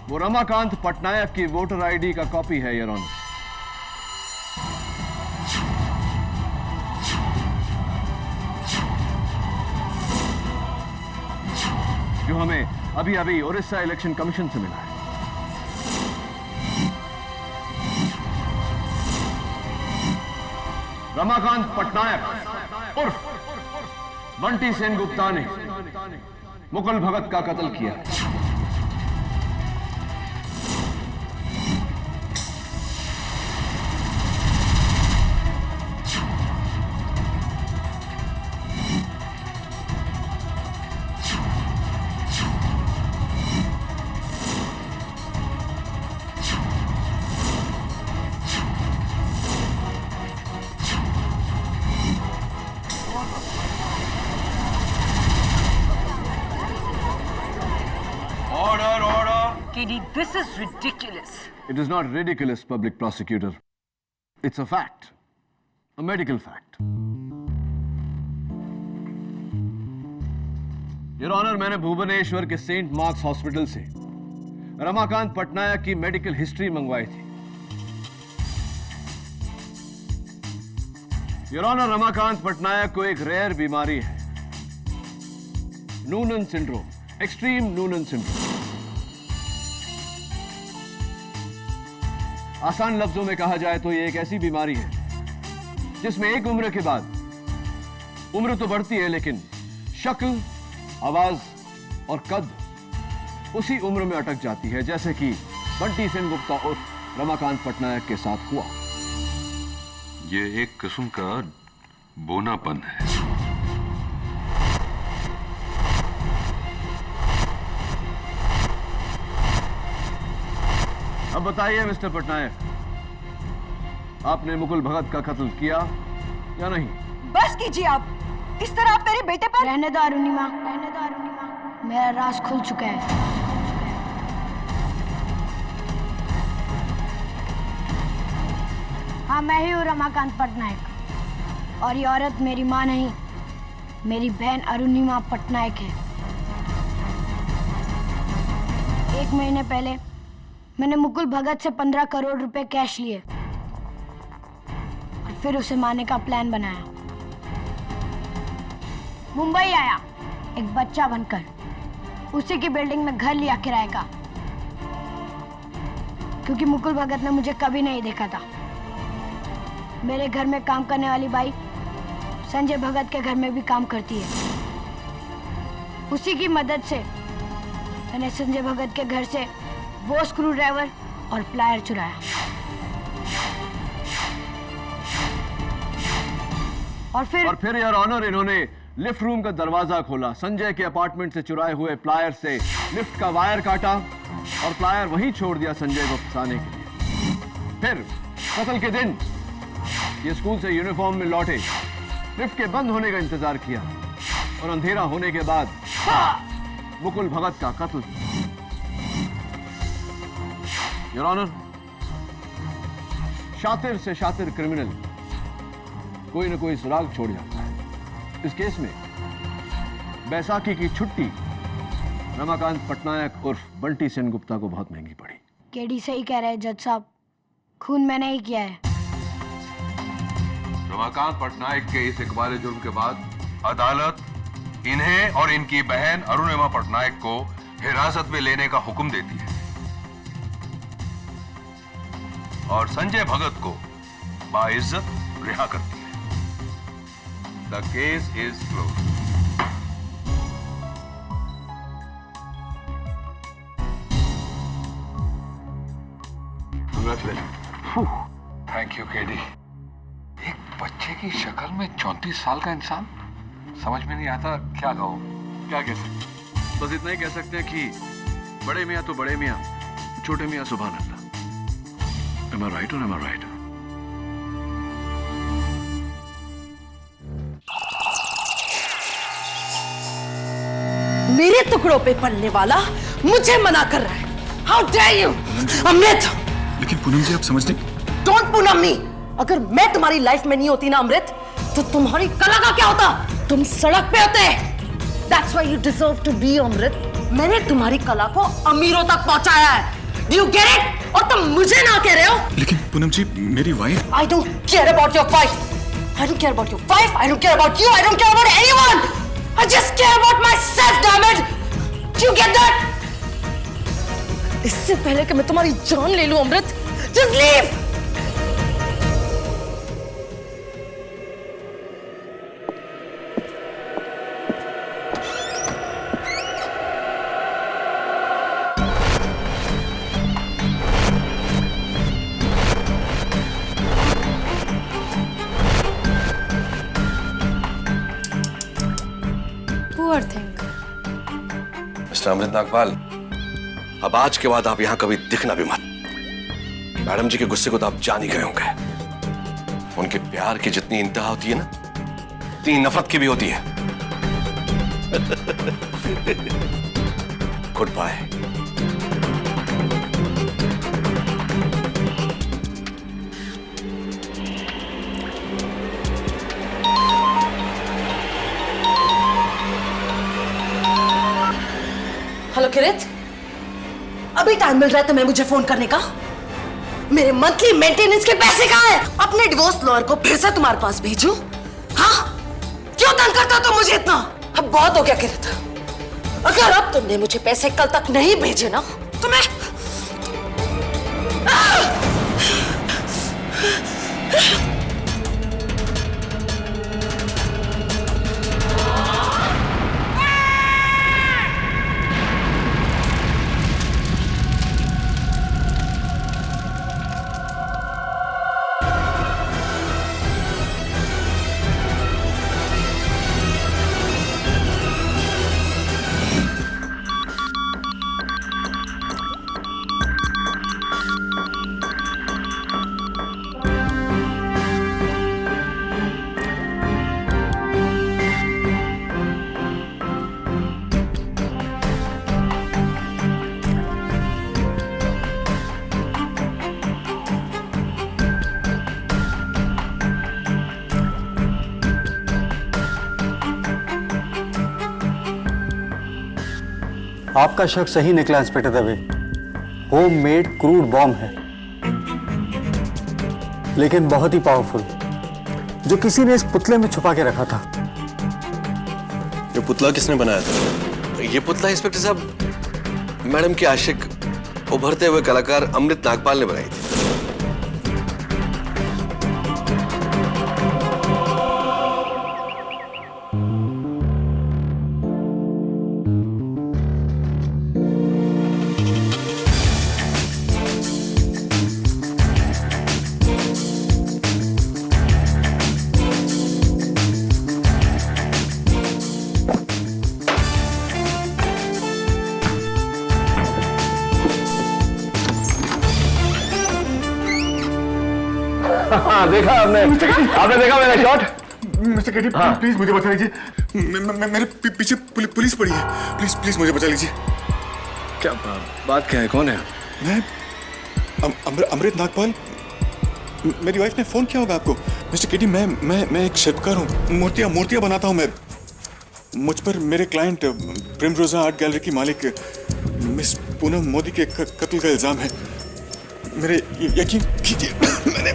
वो रमाकांत पटनायक की वोटर आईडी का कॉपी है योर ऑनर। जो हमें अभी अभी उड़ीसा इलेक्शन कमीशन से मिला है। रमाकांत पटनायक उर्फ बंटी सेनगुप्ता ने मुकुल भगत का कत्ल किया। KD, this is ridiculous. It is not ridiculous, public prosecutor. It's a fact. A medical fact. Your Honor, मैंने भुवनेश्वर के सेंट मार्क्स हॉस्पिटल से रमाकांत पटनायक की मेडिकल हिस्ट्री मंगवाई थी। योर ऑनर, रमाकांत पटनायक को एक रेयर बीमारी है, Noonan syndrome, extreme Noonan syndrome. आसान लफ्जों में कहा जाए तो ये एक ऐसी बीमारी है जिसमें एक उम्र के बाद उम्र तो बढ़ती है, लेकिन शक्ल, आवाज और कद उसी उम्र में अटक जाती है, जैसे कि बंटी सेनगुप्ता उर्फ रमाकांत पटनायक के साथ हुआ। ये एक किस्म का बोनापन है। अब बताइए मिस्टर पटनायक, आपने मुकुल भगत का कत्ल किया या नहीं? बस कीजिए आप, इस तरह आप मेरे बेटे पर। रहने दो अरुणिमा, मेरा राज खुल चुका है। हाँ, मैं ही हूँ रमाकांत पटनायक, और ये औरत मेरी माँ नहीं, मेरी बहन अरुणिमा पटनायक है। 1 महीने पहले मैंने मुकुल भगत से 15 करोड़ रुपए कैश लिए और फिर उसे मारने का प्लान बनाया। मुंबई आया एक बच्चा बनकर, उसी की बिल्डिंग में घर लिया किराए का, क्योंकि मुकुल भगत ने मुझे कभी नहीं देखा था। मेरे घर में काम करने वाली बाई संजय भगत के घर में भी काम करती है। उसी की मदद से मैंने संजय भगत के घर से वो स्क्रू ड्राइवर और प्लायर चुराया, और फिर योर ऑनर, इन्होंने लिफ्ट रूम का दरवाजा खोला, संजय के अपार्टमेंट से चुराए हुए प्लायर से लिफ्ट का वायर काटा और प्लायर वहीं छोड़ दिया संजय को फंसाने के लिए। फिर कत्ल के दिन ये स्कूल से यूनिफॉर्म में लौटे, लिफ्ट के बंद होने का इंतजार किया और अंधेरा होने के बाद मुकुल भगत का कत्ल। योर ऑनर, शातिर से शातिर क्रिमिनल कोई न कोई सुराग छोड़ जाता है। इस केस में बैसाखी की छुट्टी रमाकांत पटनायक उर्फ बंटी सेन गुप्ता को बहुत महंगी पड़ी। केडी सही कह रहे हैं जज साहब, खून मैंने ही किया है। रमाकांत पटनायक के इस इकबाल जुर्म के बाद अदालत इन्हें और इनकी बहन अरुणिमा पटनायक को हिरासत में लेने का हुक्म देती है और संजय भगत को बाइज्जत रिहा करती है। The case is close. Thank you KD. एक बच्चे की शक्ल में 34 साल का इंसान, समझ में नहीं आता क्या कहूं, क्या कह सकते। बस इतना ही कह सकते हैं कि बड़े मियां तो बड़े मियां, छोटे मियां सुभान अल्लाह। Am I right or am I right? मेरे टुकड़ों पे पलने वाला मुझे मना कर रहा है। How dare you, अमृत? लेकिन पूनम जी आप समझते। Don't पूनम मी। अगर मैं तुम्हारी लाइफ में नहीं होती ना अमृत, तो तुम्हारी कला का क्या होता? तुम सड़क पे होते। That's why you deserve to be अमृत। मैंने तुम्हारी कला को अमीरों तक पहुंचाया है। Do you get it? और तुम मुझे ना कह रहे हो? लेकिन पूनम जी मेरी wife. I don't care about your wife. I don't care about your wife. I don't care about you. I don't care about anyone. I just care about myself, damn it. Do you get that? इससे पहले कि मैं तुम्हारी जान ले लूं Amrit, just leave. Poor thing. Mister Amrit Nagpal, अब आज के बाद आप यहां कभी दिखना भी मत। मैडम जी के गुस्से को तो आप जान ही गए होंगे। उनके प्यार की जितनी इंतहा होती है ना, उतनी नफरत की भी होती है। Good bye. हेलो किरित, अभी टाइम मिल रहा है तुम्हें मुझे फोन करने का? मेरे मंथली मेंटेनेंस के पैसे कहाँ हैं? अपने डिवोर्स लॉयर को फिर से तुम्हारे पास भेजूं? हाँ? क्यों तंग करता हो तुम मुझे इतना? अब बहुत हो गया किरित। अगर अब तुमने मुझे पैसे कल तक नहीं भेजे ना, तो मैं आपका शक सही निकला inspector Dave. Home made crude bomb है, लेकिन बहुत ही पावरफुल, जो किसी ने इस पुतले में छुपा के रखा था। ये पुतला किसने बनाया था? ये पुतला इंस्पेक्टर साहब मैडम के आशिक उभरते हुए कलाकार अमृत नागपाल ने बनाई थी। हाँ, देखा आपने देखा मेरा शॉट? मिस्टर केडी प्लीज मुझे बचा लीजिए। मेरे पीछे पुलिस पड़ी है। प्लीज प्लीज मुझे बचा लीजिए। क्या बात क्या है? कौन है? मैं अमृत नागपाल। मेरी वाइफ ने फोन किया होगा आपको। मिस्टर केटी, मैं एक शिल्पकार हूँ, मूर्तियाँ बनाता हूँ मैं। मुझ पर मेरे क्लाइंट प्रिमरोजा आर्ट गैलरी की मालिक मिस पूनम मोदी के कत्ल का इल्जाम है। मेरे यकीन कीजिए, मैंने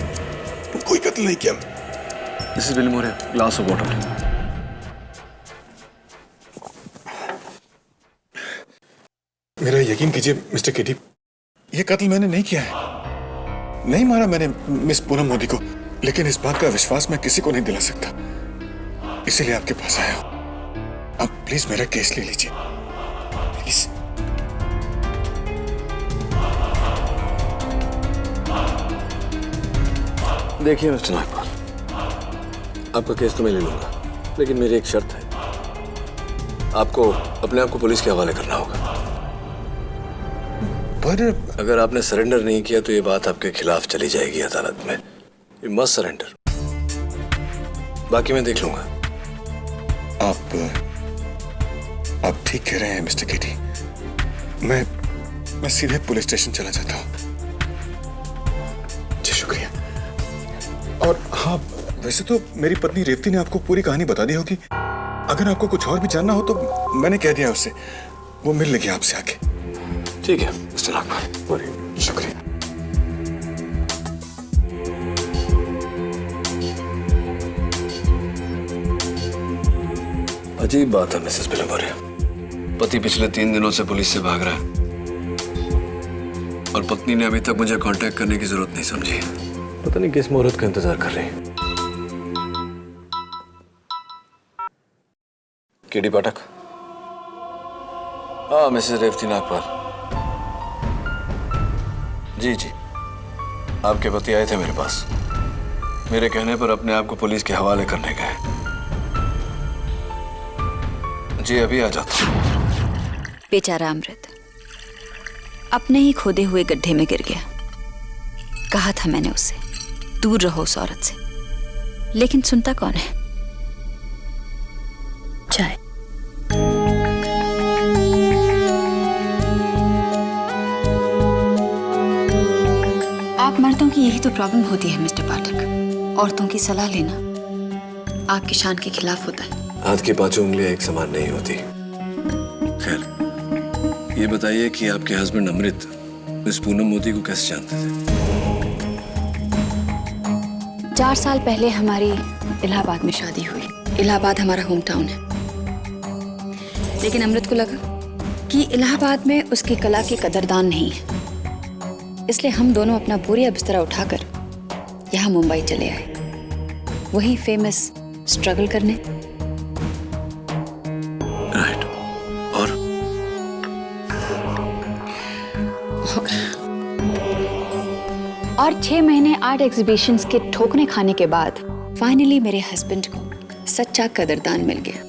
कोई कत्ल नहीं किया। This is William more, glass of water. मेरा यकीन कीजिए मिस्टर केटी, ये कत्ल मैंने नहीं किया है। नहीं मारा मैंने मिस पूनम मोदी को, लेकिन इस बात का विश्वास मैं किसी को नहीं दिला सकता, इसीलिए आपके पास आया हूं। आप प्लीज मेरा केस ले लीजिए, प्लीज। देखिए मिस्टर नागपाल, आपका केस तो मैं ले लूंगा, लेकिन मेरी एक शर्त है, आपको अपने आप को पुलिस के हवाले करना होगा। पर अगर आपने सरेंडर नहीं किया तो ये बात आपके खिलाफ चली जाएगी अदालत में। यू मस्ट सरेंडर, बाकी मैं देख लूंगा। आप ठीक कह रहे हैं मिस्टर केटी। मैं सीधे पुलिस स्टेशन चला जाता हूँ। जी शुक्रिया। और हाँ, वैसे तो मेरी पत्नी रेवती ने आपको पूरी कहानी बता दी होगी। अगर आपको कुछ और भी जानना हो तो मैंने कह दिया उससे, वो मिल लेगी आपसे आके। ठीक है मिस्टर नागपाल, शुक्रिया। अजीब बात है मिसेस विलियम मोरे, पति पिछले 3 दिनों से पुलिस से भाग रहा है और पत्नी ने अभी तक मुझे कांटेक्ट करने की जरूरत नहीं समझी। पता नहीं किस मुहूर्त का इंतजार कर रही है। केडी पाठक। हाँ मिसेस रेवती नागपाल। जी जी, आपके पति आए थे मेरे पास, मेरे कहने पर अपने आप को पुलिस के हवाले करने गए। जी अभी आ जाता हूं। बेचारा अमृत अपने ही खोदे हुए गड्ढे में गिर गया। कहा था मैंने उससे, दूर रहो उस औरत से, लेकिन सुनता कौन है। चाय। आप मर्दों की यही तो प्रॉब्लम होती है मिस्टर पाठक, औरतों की सलाह लेना आपकी शान के खिलाफ होता है। हाथ की 5 उंगलियां एक समान नहीं होती। खैर, ये बताइए कि आपके हस्बैंड अमृत मिस पूनम मोदी को कैसे जानते थे? 4 साल पहले हमारी इलाहाबाद में शादी हुई। इलाहाबाद हमारा होम टाउन है, लेकिन अमृत को लगा कि इलाहाबाद में उसकी कला की कदरदान नहीं है, इसलिए हम दोनों अपना बोरिया बिस्तरा उठाकर यहाँ मुंबई चले आए, वही फेमस स्ट्रगल करने। राइट। और 6 महीने आर्ट एग्जीबिशंस के ठोकने खाने के बाद फाइनली मेरे हस्बैंड को सच्चा कदरदान मिल गया।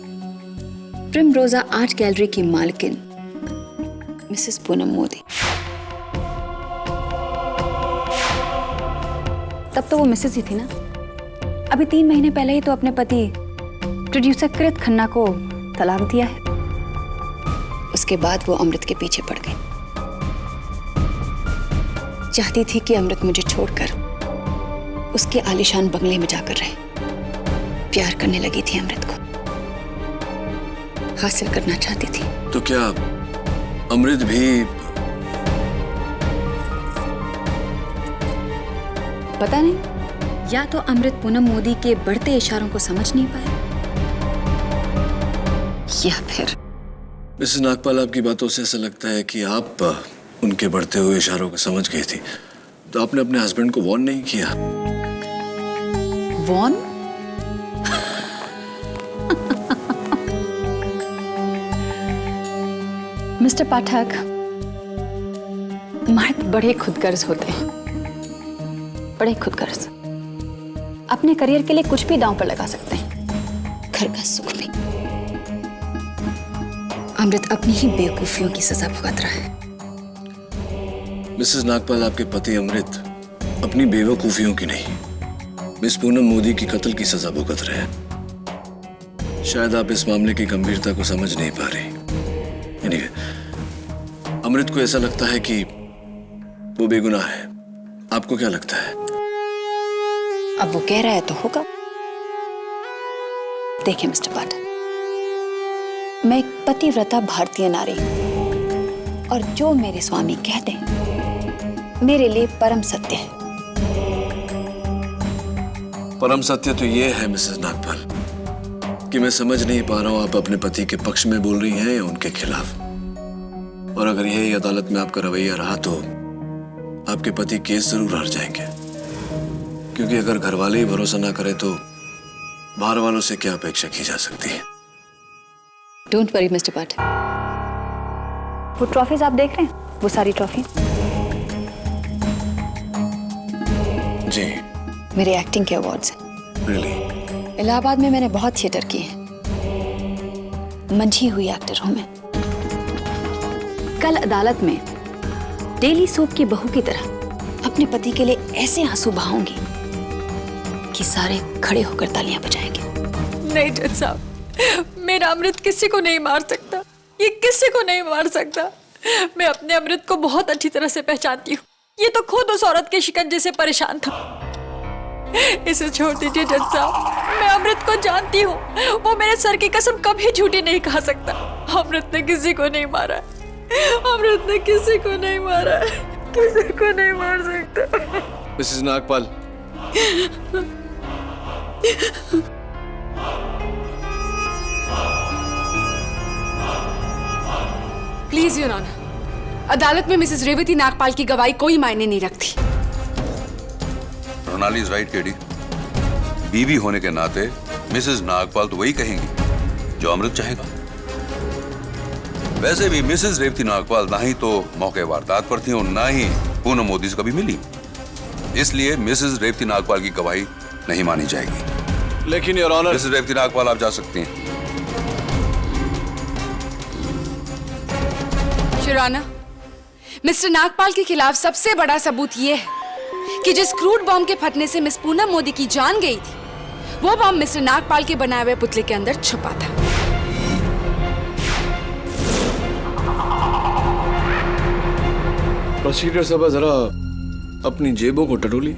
प्रिमरोजा आर्ट गैलरी की मालकिन मिसेस पूनम मोदी। तब तो वो मिसेस ही थी ना। अभी 3 महीने पहले ही तो अपने पति प्रोड्यूसर कृत खन्ना को तलाक दिया है। उसके बाद वो अमृत के पीछे पड़ गई। चाहती थी कि अमृत मुझे छोड़कर उसके आलीशान बंगले में जाकर रहे। प्यार करने लगी थी अमृत को, हासिल करना चाहती थी। तो क्या अमृत भी? पता नहीं, या तो अमृत पूनम मोदी के बढ़ते इशारों को समझ नहीं पाया, या फिर मिसेस नागपाल, आपकी बातों से ऐसा लगता है कि आप उनके बढ़ते हुए इशारों को समझ गई थी, तो आपने अपने हस्बैंड को वॉर्न नहीं किया? वॉर्न? मिस्टर पाठक, मर्द बड़े खुदगर्ज होते हैं, बड़े खुदगर्ज। अपने करियर के लिए कुछ भी दांव पर लगा सकते हैं, घर का सुख भी। अमृत अपनी ही बेवकूफियों की सजा भुगत रहा है। मिसेस नागपाल, आपके पति अमृत अपनी बेवकूफियों की नहीं, मिस पूनम मोदी की कत्ल की सजा भुगत रहे हैं। शायद आप इस मामले की गंभीरता को समझ नहीं पा रही। Anyway, अमृत को ऐसा लगता है कि वो बेगुनाह है। आपको क्या लगता है? अब वो कह रहा है तो होगा। देखिए मिस्टर पाठक, मैं एक पतिव्रता भारतीय नारी हूं और जो मेरे स्वामी कहते हैं मेरे लिए परम सत्य है। परम सत्य तो ये है मिसेस नागपाल कि मैं समझ नहीं पा रहा हूं आप अपने पति के पक्ष में बोल रही हैं या उनके खिलाफ। और अगर यही अदालत में आपका रवैया रहा तो आपके पति केस जरूर हार जाएंगे, क्योंकि अगर घर वाले ही भरोसा ना करें तो बाहर वालों से क्या अपेक्षा की जा सकती है। डोंट वरी मिस्टर पाठक, वो ट्रॉफीज आप देख रहे हैं, वो सारी ट्रॉफी जी मेरे एक्टिंग के अवार्ड्स हैं। रियली? इलाहाबाद में मैंने बहुत थिएटर किए हैं, मंझी हुई एक्टर हूं मैं। कल अदालत में डेली सोप की बहू की तरह अपने पति के लिए ऐसे आंसू बहाऊंगी कि सारे खड़े होकर तालियां बजाएंगे। नहीं जज साहब, मेरा अमृत किसी को नहीं मार सकता, ये किसी को नहीं मार सकता। मैं अपने अमृत को बहुत अच्छी तरह से पहचानती हूँ, ये तो खुद उस औरत के शिकंजे से परेशान था। इसे छोड़ दीजिए जज साहब, मैं अमृत को जानती हूँ, वो मेरे सर की कसम कभी झूठी नहीं कहा सकता। अमृत ने किसी को नहीं मारा, अमृत ने किसी को नहीं मारा, किसी को नहीं मार सकता। Mrs Nagpal, please your honour, अदालत में मिसेस रेवती नागपाल की गवाही कोई मायने नहीं रखती। Ronali is right KD. बीवी होने के नाते मिसेस नागपाल तो वही कहेंगी जो अमृत चाहेगा। वैसे भी मिसेस रेवती नागपाल ना ही तो मौके वारदात पर थी और ना ही पूनम मोदी से कभी मिली, इसलिए मिसेस रेवती नागपाल की गवाही नहीं मानी जाएगी। लेकिन your honour, Mrs Revati Nagpal आप जा सकती हैं। योर ऑनर, मिस्टर नागपाल के खिलाफ सबसे बड़ा सबूत यह है कि जिस क्रूड बॉम्ब के फटने से मिस पूनम मोदी की जान गई थी, वो बॉम्ब मिस्टर नागपाल के बनाए हुए पुतले के अंदर छुपा था। प्रोसीजर साहब जरा अपनी जेबों को टटोली।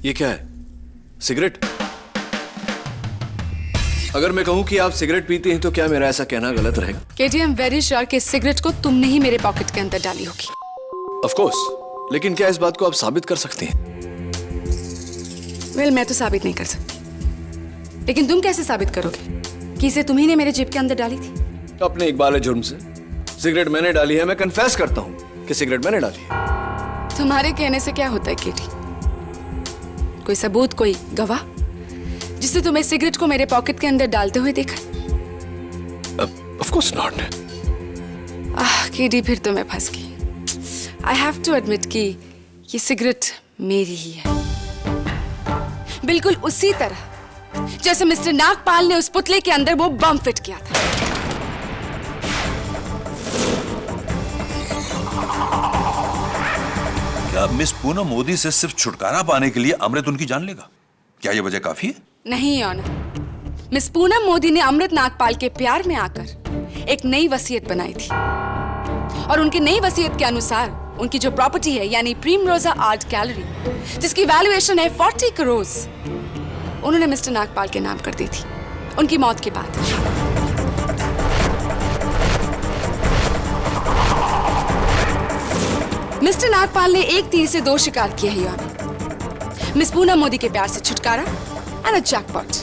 ये क्या है? सिगरेट? अगर मैं कहूं कि आप सिगरेट पीते हैं तो क्या मेरा ऐसा कहना गलत रहेगा? केटी, आई एम वेरी श्योर कि इस सिगरेट को तुमने ही मेरे पॉकेट के अंदर डाली होगी। ऑफ कोर्स, लेकिन क्या इस बात को आप साबित कर सकती हैं? वेल, मैं तो साबित नहीं कर सकती, लेकिन तुम कैसे साबित करोगे कि इसे तुम्ही ने मेरे जेब के अंदर डाली थी? अपने इकबाल जुर्म से सिगरेट मैंने डाली है, मैं कन्फेस करता हूं कि सिगरेट मैंने डाली है। तुम्हारे कहने से क्या होता है केटी? कोई सबूत, कोई गवाह जिससे तुम्हें सिगरेट को मेरे पॉकेट के अंदर डालते हुए देखा? Of course not. केटी, फिर तो मैं फंस गई। आई हैव टू एडमिट कि ये सिगरेट मेरी ही है, बिल्कुल उसी तरह जैसे मिस्टर नागपाल ने उस पुतले के अंदर वो बम फिट किया था। क्या मिस पूनम मोदी से सिर्फ छुटकारा पाने के लिए अमृत उनकी जान लेगा? क्या यह वजह काफी है? नहीं ऑनर, मिस पूनम मोदी ने अमृत नागपाल के प्यार में आकर एक नई वसीयत बनाई थी और उनकी नई वसीयत के अनुसार उनकी जो प्रॉपर्टी है यानी प्रीमरोजा आर्ट गैलरी, जिसकी वैल्यूएशन है 40 करोड़, उन्होंने मिस्टर नागपाल के नाम कर दी थी उनकी मौत के बाद। मिस्टर नागपाल ने एक तीर से दो शिकार किए हैं ऑनर। मिस पूनम मोदी के प्यार से छुटकारा and a jackpot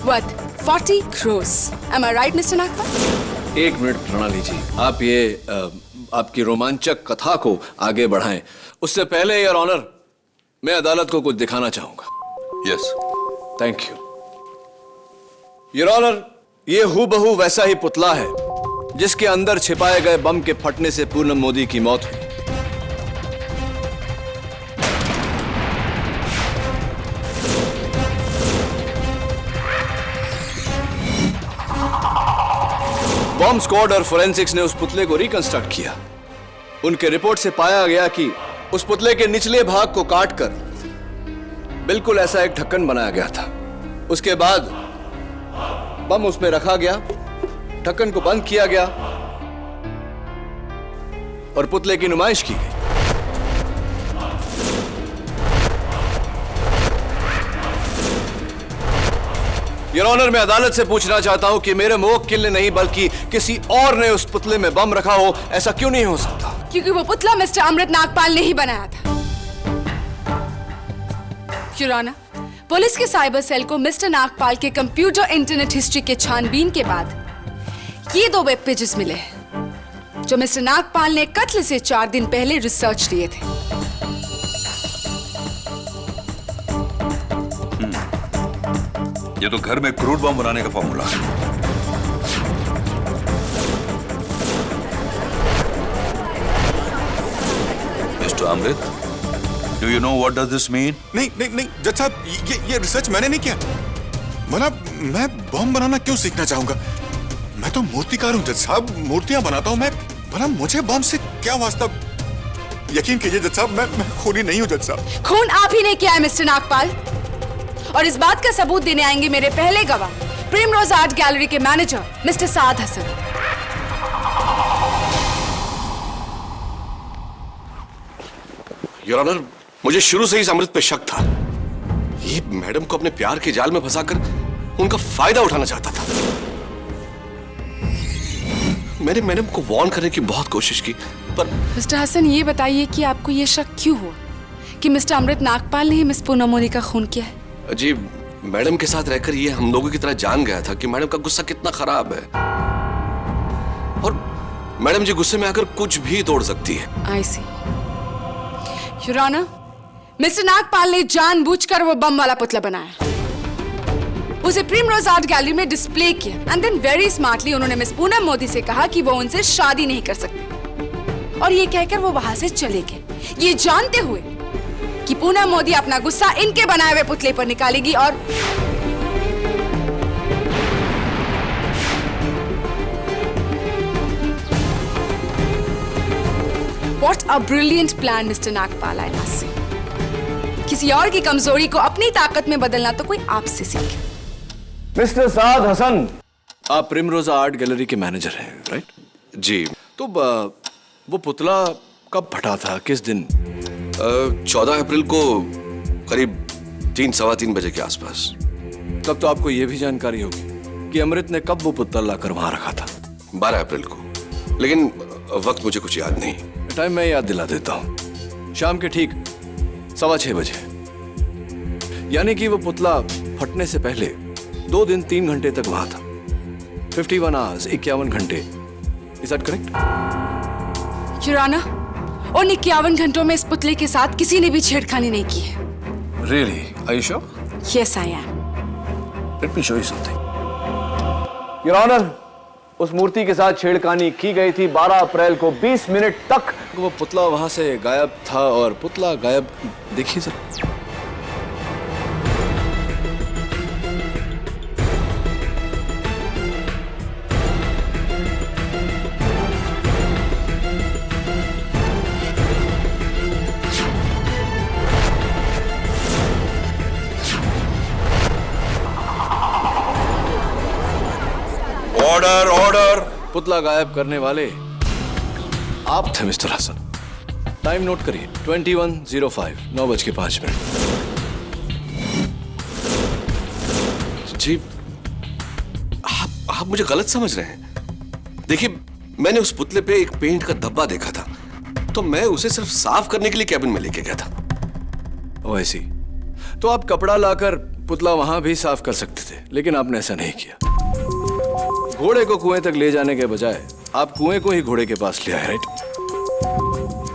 worth 40 crore. Am I right Mr Nagpal? एक मिनट प्रणाली जी, आप ये आपकी रोमांचक कथा को आगे बढ़ाएं, उससे पहले योर ऑनर मैं अदालत को कुछ दिखाना चाहूंगा। Yes, thank you your honour. ये हूबहू वैसा ही पुतला है जिसके अंदर छिपाए गए बम के फटने से पूनम मोदी की मौत हुई। बॉम्ब स्क्वाड और फोरेंसिक्स ने उस पुतले को रिकंस्ट्रक्ट किया। उनके रिपोर्ट से पाया गया कि उस पुतले के निचले भाग को काटकर बिल्कुल ऐसा एक ढक्कन बनाया गया था। उसके बाद बम उसमें रखा गया ढक्कन को बंद किया गया और पुतले की नुमाइश की गई। योर ऑनर, मैं अदालत से पूछना चाहता हूं कि मेरे मुवक्किल ने नहीं बल्कि किसी और ने उस पुतले में बम रखा हो, ऐसा क्यों नहीं हो सकता? क्योंकि वो पुतला मिस्टर अमृत नागपाल ने ही बनाया था। योर ऑनर, पुलिस के साइबर सेल को मिस्टर नागपाल के कंप्यूटर इंटरनेट हिस्ट्री के छानबीन के बाद ये 2 वेब पेजेस मिले हैं जो मिस्टर नागपाल ने कत्ल से 4 दिन पहले रिसर्च लिए थे। ये तो घर में क्रूड बम बनाने का फॉर्मूला है। Mr Amrit, do you know what does this mean? नहीं नहीं नहीं जज साहब, ये रिसर्च मैंने नहीं किया। मैं बम बनाना क्यों सीखना चाहूंगा? मैं तो मूर्तिकार हूं जज साहब, मूर्तियां बनाता हूं मैं। भला मुझे बम से क्या वास्ता? यकीन कीजिए जज साहब, मैं खूनी नहीं हूं जज साहब। खून आप ही ने किया है मिस्टर नागपाल, और इस बात का सबूत देने आएंगे मेरे पहले गवाह, प्रिमरोज आर्ट गैलरी के manager Mr Saad Hasan. Your honour, मुझे शुरू से ही अमृत पे शक था। ये मैडम को अपने प्यार के जाल में फंसाकर उनका फायदा उठाना चाहता था। मैंने मैडम को वार्न करने की बहुत कोशिश की, पर मिस्टर हसन, ये बताइए कि आपको ये शक क्यों हुआ कि मिस्टर अमृत नागपाल ने ही मिस पूनम मोदी का खून किया है? जी, मैडम के साथ रहकर ये हम लोगों की तरह जान गया था कि मैडम का गुस्सा कितना खराब है, और मैडम जी गुस्से में आकर कुछ भी तोड़ सकती है। आई सी। योर ऑनर, मिस्टर नागपाल ने जानबूझकर वो बम वाला पुतला बनाया, उसे प्रिमरोज आर्ट गैलरी में डिस्प्ले किया, एंड देन वेरी स्मार्टली उन्होंने मिस पूनम मोदी से कहा कि वो उनसे शादी नहीं कर सकते, और ये कहकर वो वहां से चले गए, ये जानते हुए कि पूनम मोदी अपना गुस्सा इनके बनाए हुए पुतले पर निकालेगी। और What a brilliant plan, Mr. Nagpal, I must say. किसी और की कमजोरी को अपनी ताकत में बदलना तो कोई आपसे सीखे। मिस्टर साद हसन, आप प्रिमरोजा आर्ट गैलरी के मैनेजर हैं, राइट? जी। तो वो पुतला कब फटा था, किस दिन? 14 अप्रैल को करीब 3-3:15 बजे के आसपास। तब तो आपको यह भी जानकारी होगी कि अमृत ने कब वो पुतला लाकर वहां रखा था। 12 अप्रैल को, लेकिन वक्त मुझे कुछ याद नहीं। टाइम मैं याद दिला देता हूं। शाम के ठीक 6:15 बजे, यानी कि वो पुतला फटने से पहले 2 दिन 3 घंटे तक वहां था। 51 आवर्स, 51 घंटे। Is that correct? Your honour, उन 51 घंटों में इस पुतले के साथ किसी ने भी छेड़खानी नहीं की है। Really? Are you sure? Yes, I am. Let me show you something. Your Honor, उस मूर्ति के साथ छेड़खानी की गई थी 12 अप्रैल को 20 मिनट तक। वो पुतला वहां से गायब था, और पुतला गायब, देखिए सर। Order, order. पुतला गायब करने वाले आप थे मिस्टर हसन। टाइम नोट करिए, 21:05, 9:05। जी, आप मुझे गलत समझ रहे हैं। देखिए, मैंने उस पुतले पे एक पेंट का धब्बा देखा था, तो मैं उसे सिर्फ साफ करने के लिए कैबिन में लेके गया था। वैसी तो आप कपड़ा लाकर पुतला वहां भी साफ कर सकते थे, लेकिन आपने ऐसा नहीं किया। घोड़े को कुएं तक ले जाने के बजाय आप कुएं को ही घोड़े के पास ले आए, राइट?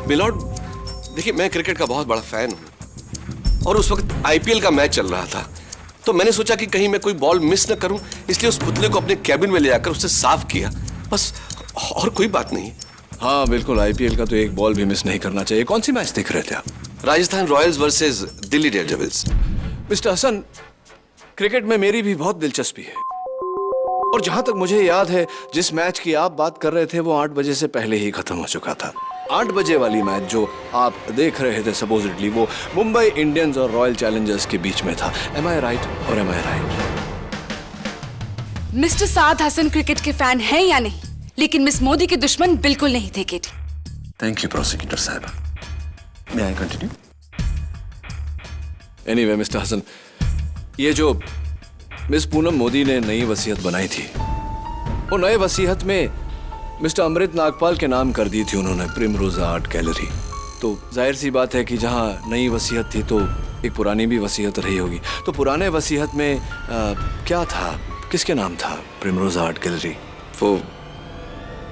मिलॉर्ड, देखिए, मैं क्रिकेट का बहुत बड़ा फैन हूं, और उस वक्त आईपीएल का मैच चल रहा था, तो मैंने सोचा कि कहीं मैं कोई बॉल मिस न करूं, इसलिए उस पुतले को अपने कैबिन में ले जाकर उसे साफ किया, बस, और कोई बात नहीं। हाँ बिल्कुल, आईपीएल का तो एक बॉल भी मिस नहीं करना चाहिए। कौन सी मैच देख रहे थे आप? Rajasthan Royals versus Delhi Daredevils. Mr Hasan, cricket में मेरी भी बहुत दिलचस्पी है, और जहां तक मुझे याद है, जिस मैच की आप बात कर रहे थे वो 8 बजे से पहले ही खत्म हो चुका था। 8 बजे वाली मैच जो आप देख रहे थे सपोजिटली, वो मुंबई इंडियंस और रॉयल चैलेंजर्स के बीच में था। एम आई राइट और M I right? Mister Saad Hasan cricket के फैन हैं या नहीं, लेकिन मिस मोदी के दुश्मन बिल्कुल नहीं थे केटी। थैंक यू प्रोसिक्यूटर साहब। May I continue? Anyway mister Hasan, ये जो मिस पूनम मोदी ने नई वसीयत बनाई थी, वो नए वसीयत में मिस्टर अमृत नागपाल के नाम कर दी थी उन्होंने, प्रिमरोजा आर्ट गैलरी। तो जाहिर सी बात है कि जहाँ नई वसीयत थी तो एक पुरानी भी वसीयत रही होगी। तो पुराने वसीयत में क्या था, किसके नाम था प्रिमरोजा आर्ट गैलरी? वो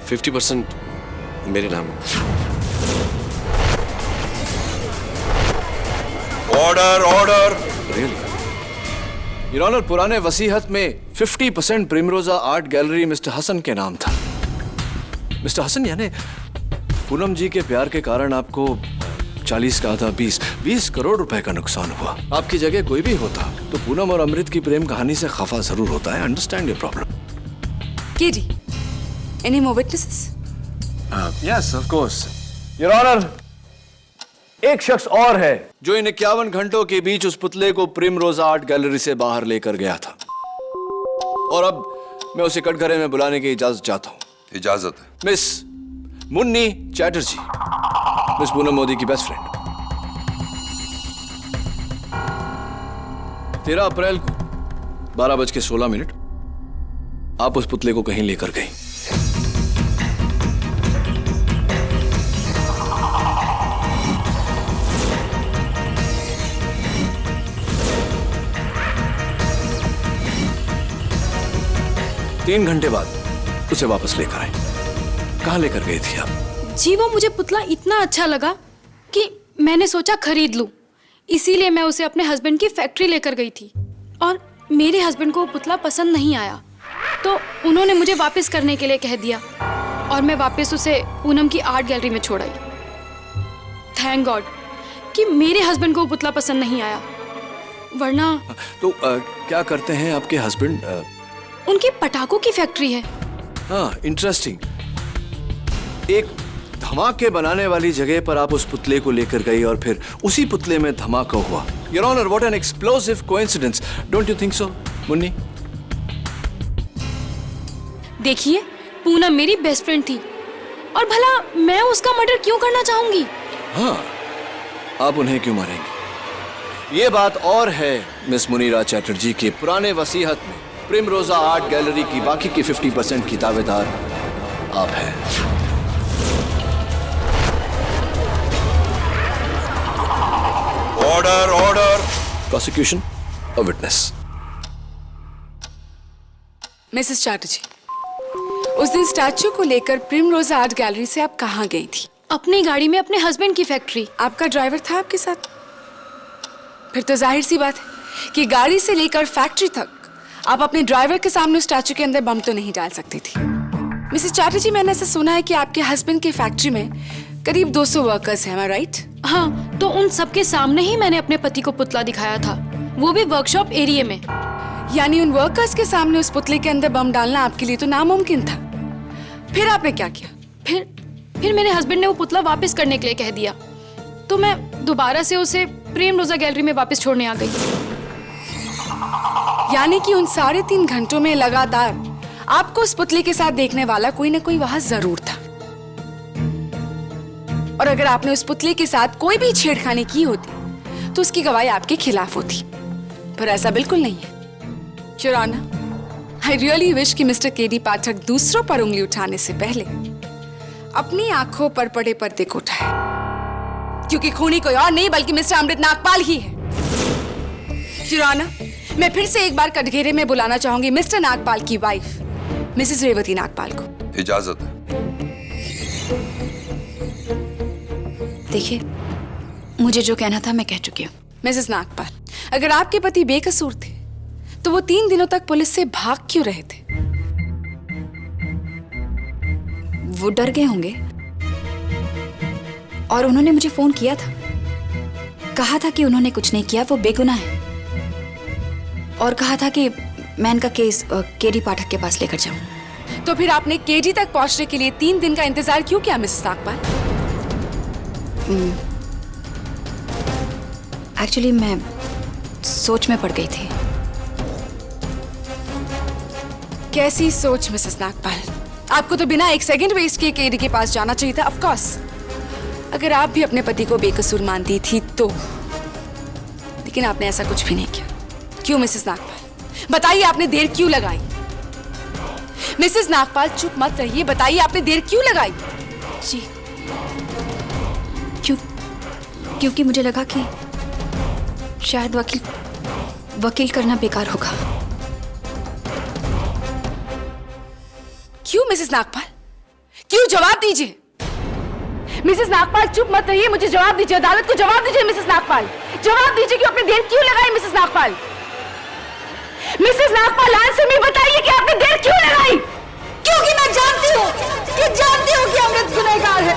50% मेरे नाम। Order order. Really your honour, पुराने वसीयत में 50% प्रिमरोजा आर्ट गैलरी मिस्टर हसन के नाम था। मिस्टर हसन, यानी पूनम जी के प्यार के कारण आपको 40 का था 20 करोड़ रुपए का नुकसान हुआ। आपकी जगह कोई भी होता तो पूनम और अमृत की प्रेम कहानी से खफा जरूर होता है। Understand your problem. KD, any more witnesses? Yes of course your honour. एक शख्स और है जो इन 51 घंटों के बीच उस पुतले को प्रिमरोजा आर्ट गैलरी से बाहर लेकर गया था, और अब मैं उसे कटघरे में बुलाने की इजाजत चाहता हूं। इजाजत है। मिस मुन्नी चैटर्जी, मिस पूनम मोदी की बेस्ट फ्रेंड। 13 अप्रैल को 12:16 आप उस पुतले को कहीं लेकर गई। तीन घंटे बाद उसे वापस लेकर आए। कहाँ लेकर गई थी आप? जी वो मुझे पुतला इतना अच्छा लगा कि मैंने सोचा खरीद लूं, इसीलिए मैं उसे अपने हस्बैंड की फैक्ट्री लेकर गई थी। और मेरे हस्बैंड को वो पुतला पसंद नहीं आया, तो उन्होंने मुझे वापस करने के लिए कह दिया, और मैं वापस उसे पूनम की आर्ट गैलरी में छोड़ आई। थैंक गॉड कि मेरे हस्बैंड को वो पुतला पसंद नहीं आया, वरना तो क्या करते हैं आपके हस्बैंड? उनकी पटाखों की फैक्ट्री है। हाँ, इंटरेस्टिंग। एक धमाके बनाने वाली जगह पर आप उस पुतले को लेकर गई और फिर उसी पुतले में धमाका हुआ। Your honour, what an explosive coincidence, don't you think so Munni? देखिए, पूनम मेरी बेस्ट फ्रेंड थी, और भला मैं उसका मर्डर क्यों करना चाहूंगी? हाँ, आप उन्हें क्यों मारेंगे? ये बात और है मिस मुनीरा चैटर्जी के पुराने वसीयत में प्रिमरोजा आर्ट गैलरी की बाकी की 50% की दावेदार आप हैं। Order order. Prosecution, a witness. Mrs Chatterjee, उस दिन स्टैच्यू को लेकर प्रिमरोजा आर्ट गैलरी से आप कहाँ गई थी? अपनी गाड़ी में अपने हस्बैंड की फैक्ट्री। आपका ड्राइवर था आपके साथ? फिर तो जाहिर सी बात है कि गाड़ी से लेकर फैक्ट्री तक आप अपने ड्राइवर के सामने स्टैच्यू के अंदर बम तो नहीं डाल सकती थी। मिसेस चैटर्जी, मैंने ऐसा सुना है कि आपके हस्बैंड की फैक्ट्री में करीब 200 वर्कर्स हैं, राइट? हाँ, तो उन सबके सामने ही मैंने अपने पति को पुतला दिखाया था, वो भी वर्कशॉप एरिया में। यानी उन वर्कर्स के सामने उस पुतले के अंदर बम डालना आपके लिए तो नामुमकिन था। फिर आपने क्या किया? फिर मेरे हस्बैंड ने वो पुतला वापस करने के लिए कह दिया, तो मैं दोबारा से उसे प्रिमरोजा गैलरी में वापस छोड़ने आ गई। यानी कि उन 3.5 घंटों में लगातार आपको उस पुतले के साथ देखने वाला कोई ना कोई वहां जरूर था, और अगर आपने उस पुतले के साथ कोई भी छेड़खानी की होती तो उसकी गवाही आपके खिलाफ होती, पर ऐसा बिल्कुल नहीं है। Your honour, I really wish कि मिस्टर केडी पाठक दूसरों पर उंगली उठाने से पहले अपनी आंखों पर पड़े पर्दे को उठाए, क्योंकि खूनी कोई और नहीं बल्कि मिस्टर अमृत नागपाल ही है। योर ऑनर, मैं फिर से एक बार कटघरे में बुलाना चाहूंगी मिस्टर नागपाल की वाइफ मिसेस रेवती नागपाल को। इजाजत है। देखिए, मुझे जो कहना था मैं कह चुकी हूँ। मिसेस नागपाल, अगर आपके पति बेकसूर थे तो वो 3 दिनों तक पुलिस से भाग क्यों रहे थे? वो डर गए होंगे, और उन्होंने मुझे फोन किया था, कहा था कि उन्होंने कुछ नहीं किया, वो बेगुनाह है, और कहा था कि मैं इनका केस केडी पाठक के पास लेकर जाऊं। तो फिर आपने केडी तक पहुंचने के लिए 3 दिन का इंतजार क्यों किया मिसेस नागपाल? एक्चुअली मैं सोच में पड़ गई थी। कैसी सोच मिसेस नागपाल। आपको तो बिना एक सेकंड वेस्ट किए केडी के पास जाना चाहिए था। ऑफ कोर्स, अगर आप भी अपने पति को बेकसूर मानती थी तो, लेकिन आपने ऐसा कुछ भी नहीं किया। क्यों मिसेस नागपाल? बताइए, आपने देर क्यों लगाई? मिसेस नागपाल चुप मत रहिए, बताइए आपने देर क्यों लगाई? जी, क्योंकि मुझे लगा कि शायद वकील करना बेकार होगा। क्यों मिसेस नागपाल? क्यों? जवाब दीजिए। मिसेस नागपाल चुप मत रहिए, मुझे जवाब दीजिए, अदालत को जवाब दीजिए। मिसेस नागपाल जवाब दीजिए कि आपने देर क्यों लगाई। Mrs Nagpal, Mrs Nagpal answer में बताइए कि आपने देर क्यों लगाई। क्योंकि मैं जानती हूँ कि अमृत गुनहगार है,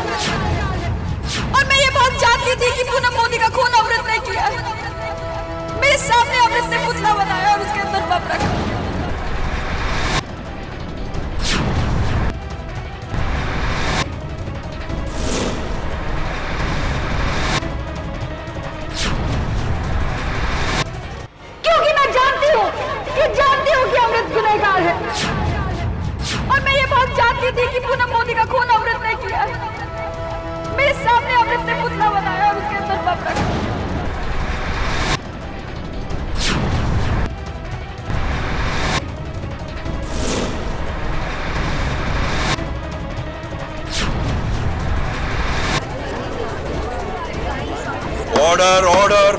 और मैं ये बात जानती थी कि पूनम मोदी का खून अमृत ने किया है। मेरे सामने अमृत ने पुतला बनाया और उसके अंदर बम रखा। क्योंकि मैं जानती हूँ कि अमृत गुनहगार है, और मैं ये बात जानती थी कि पूनम मोदी का खून अमृत ने किया है। मेरे सामने अमृत ने पुतला बनाया और उसके अंदर बम रखा। Order, order.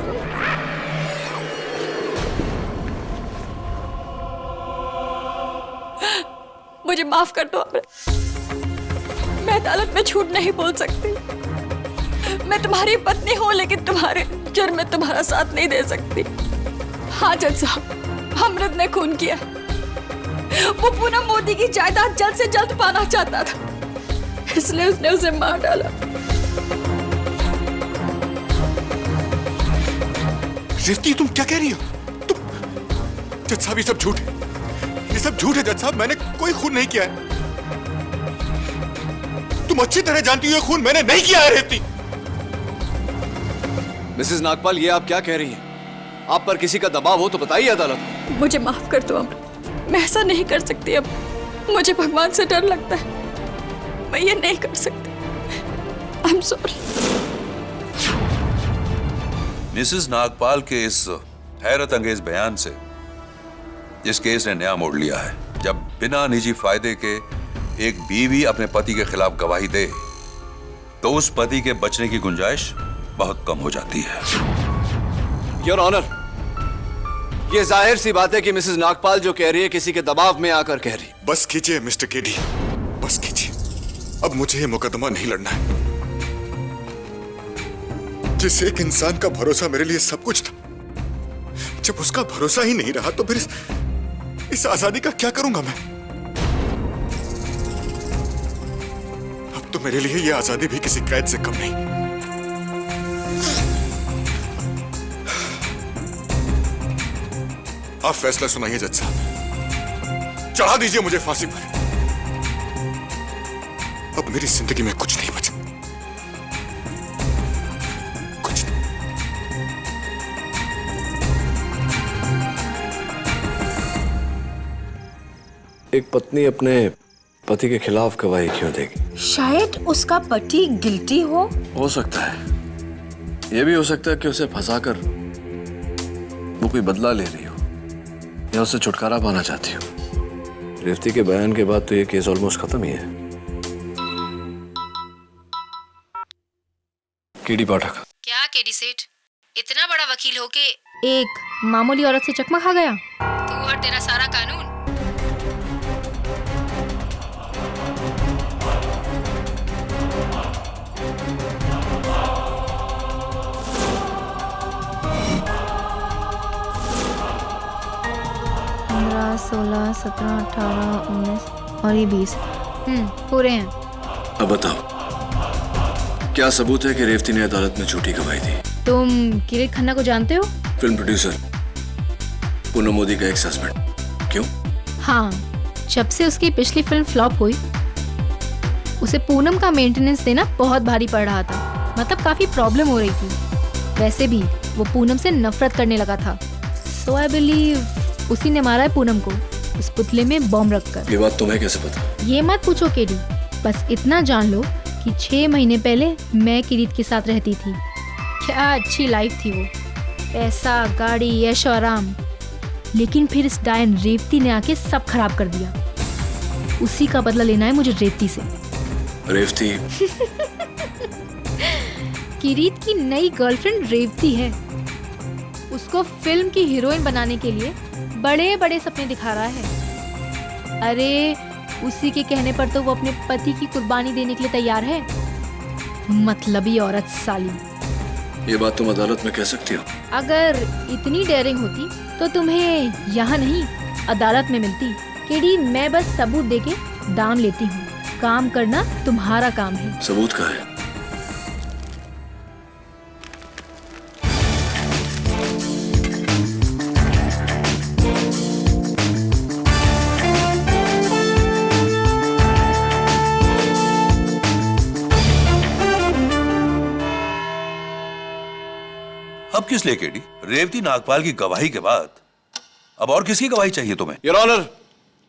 मुझे माफ कर दो अमृत, मैं अदालत में झूठ नहीं बोल सकती। मैं तुम्हारी पत्नी हूँ, लेकिन तुम्हारे जुर्म में तुम्हारा साथ नहीं दे सकती। हाँ जज साहब, अमृत ने खून किया। वो पूनम मोदी की जायदाद जल्द से जल्द पाना चाहता था, इसलिए उसने उसे मार डाला। रेवती, तुम क्या कह रही हो? तुम जज साहब, ये सब झूठ है, ये सब झूठ है जज साहब। मैंने कोई खून नहीं किया है। तुम अच्छी तरह जानती हो ये खून मैंने नहीं किया है रेवती। मिसेस नागपाल, ये आप क्या कह रही हैं? आप पर किसी का दबाव हो तो बताइए अदालत को। मुझे माफ कर दो अमृत, मैं ऐसा नहीं कर सकती। अब मुझे भगवान से डर लगता है, मैं ये नहीं कर सकती। आई एम सॉरी। मिसेस नागपाल के इस हैरत अंगेज बयान से इस केस ने नया मोड़ लिया है। जब बिना निजी फायदे के एक बीवी अपने पति के खिलाफ गवाही दे तो उस पति के बचने की गुंजाइश बहुत कम हो जाती है। योर ऑनर, ये जाहिर सी बात है कि मिसेस नागपाल जो कह रही है किसी के दबाव में आकर कह रही। बस कीजिए मिस्टर केडी, बस कीजिए। अब मुझे ये मुकदमा नहीं लड़ना है। जिस एक इंसान का भरोसा मेरे लिए सब कुछ था, जब उसका भरोसा ही नहीं रहा तो फिर इस आजादी का क्या करूंगा मैं? अब तो मेरे लिए ये आजादी भी किसी कैद से कम नहीं। आप फैसला सुनाइए जज साहब, चढ़ा दीजिए मुझे फांसी पर। अब मेरी जिंदगी में कुछ नहीं बचा, कुछ नहीं। एक पत्नी अपने पति के खिलाफ गवाही क्यों देगी? शायद उसका पति गिल्टी हो सकता है। यह भी हो सकता है कि उसे फंसाकर वो कोई बदला ले रही हो या उससे छुटकारा पाना चाहती हो। रेवती के बयान के बाद तो ये केस ऑलमोस्ट खत्म ही है। केडी पाठक। क्या केडी सेठ, इतना बड़ा वकील हो के एक मामूली औरत से चकमा खा गया? तू और तेरा सारा कानून। पंद्रह, 16, 17, 18, 19 और ये 20 पूरे हैं। अब बताओ, क्या सबूत है कि रेवती ने अदालत में झूठी गवाही दी? तुम किरीट खन्ना को जानते हो? फिल्म प्रोड्यूसर, पूनम मोदी का एक्स हस्बैंड। क्यों? हाँ, जब से उसकी पिछली फिल्म फ्लॉप हुई, उसे पूनम का मेंटेनेंस देना बहुत भारी पड़ रहा था। मतलब काफी प्रॉब्लम हो रही थी। वैसे भी वो पूनम से नफरत करने लगा था। सो आई बिलीव उसी ने मारा है पूनम को। उस पुतले में बॉम्ब रखकर। ये बात तुम्हें कैसे पता? ये मत पूछो केडी, बस इतना जान लो कि 6 महीने पहले मैं किरीट के साथ रहती थी। क्या अच्छी लाइफ थी वो, पैसा, गाड़ी, यश और आराम। लेकिन फिर इस डायन रेवती ने आके सब खराब कर दिया। उसी का बदला लेना है मुझे रेवती से। रेवती? किरीट की नई गर्लफ्रेंड रेवती है। उसको फिल्म की हीरोइन बनाने के लिए बड़े बड़े सपने दिखा रहा है। अरे उसी के कहने पर तो वो अपने पति की कुर्बानी देने के लिए तैयार है। मतलबी औरत साली। ये बात तुम अदालत में कह सकती हो? अगर इतनी डेयरिंग होती तो तुम्हें यहाँ नहीं अदालत में मिलती। केडी, मैं बस सबूत देके दाम लेती हूँ, काम करना तुम्हारा काम है। सबूत का है? अब किस लिए केडी? रेवती नागपाल की गवाही के बाद अब और किसकी गवाही चाहिए तुम्हें? योर ऑनर,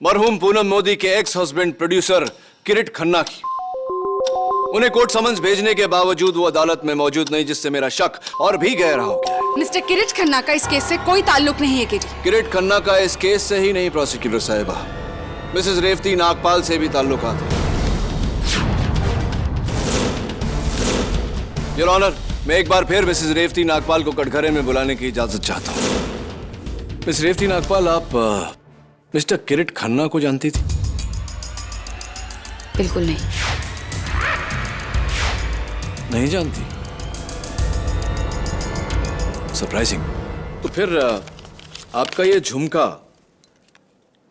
मरहूम पूनम मोदी के एक्स हस्बैंड प्रोड्यूसर किरीट खन्ना की। उन्हें कोर्ट समन्स भेजने के बावजूद वो अदालत में मौजूद नहीं, जिससे मेरा शक और भी गहरा हो गया है। मिस्टर किरीट खन्ना का इस केस से कोई ताल्लुक नहीं है केडी। किरीट खन्ना का इस केस से ही नहीं प्रोसिक्यूटर साहिबा, मिसेस रेवती नागपाल से भी ताल्लुकात है। योर ऑनर, मैं एक बार फिर मिसेस रेवती नागपाल को कटघरे में बुलाने की इजाजत चाहता हूँ। मिस रेवती नागपाल, आप मिस्टर किरीट खन्ना को जानती थी? बिल्कुल नहीं। नहीं जानती? सरप्राइजिंग। तो फिर आपका ये झुमका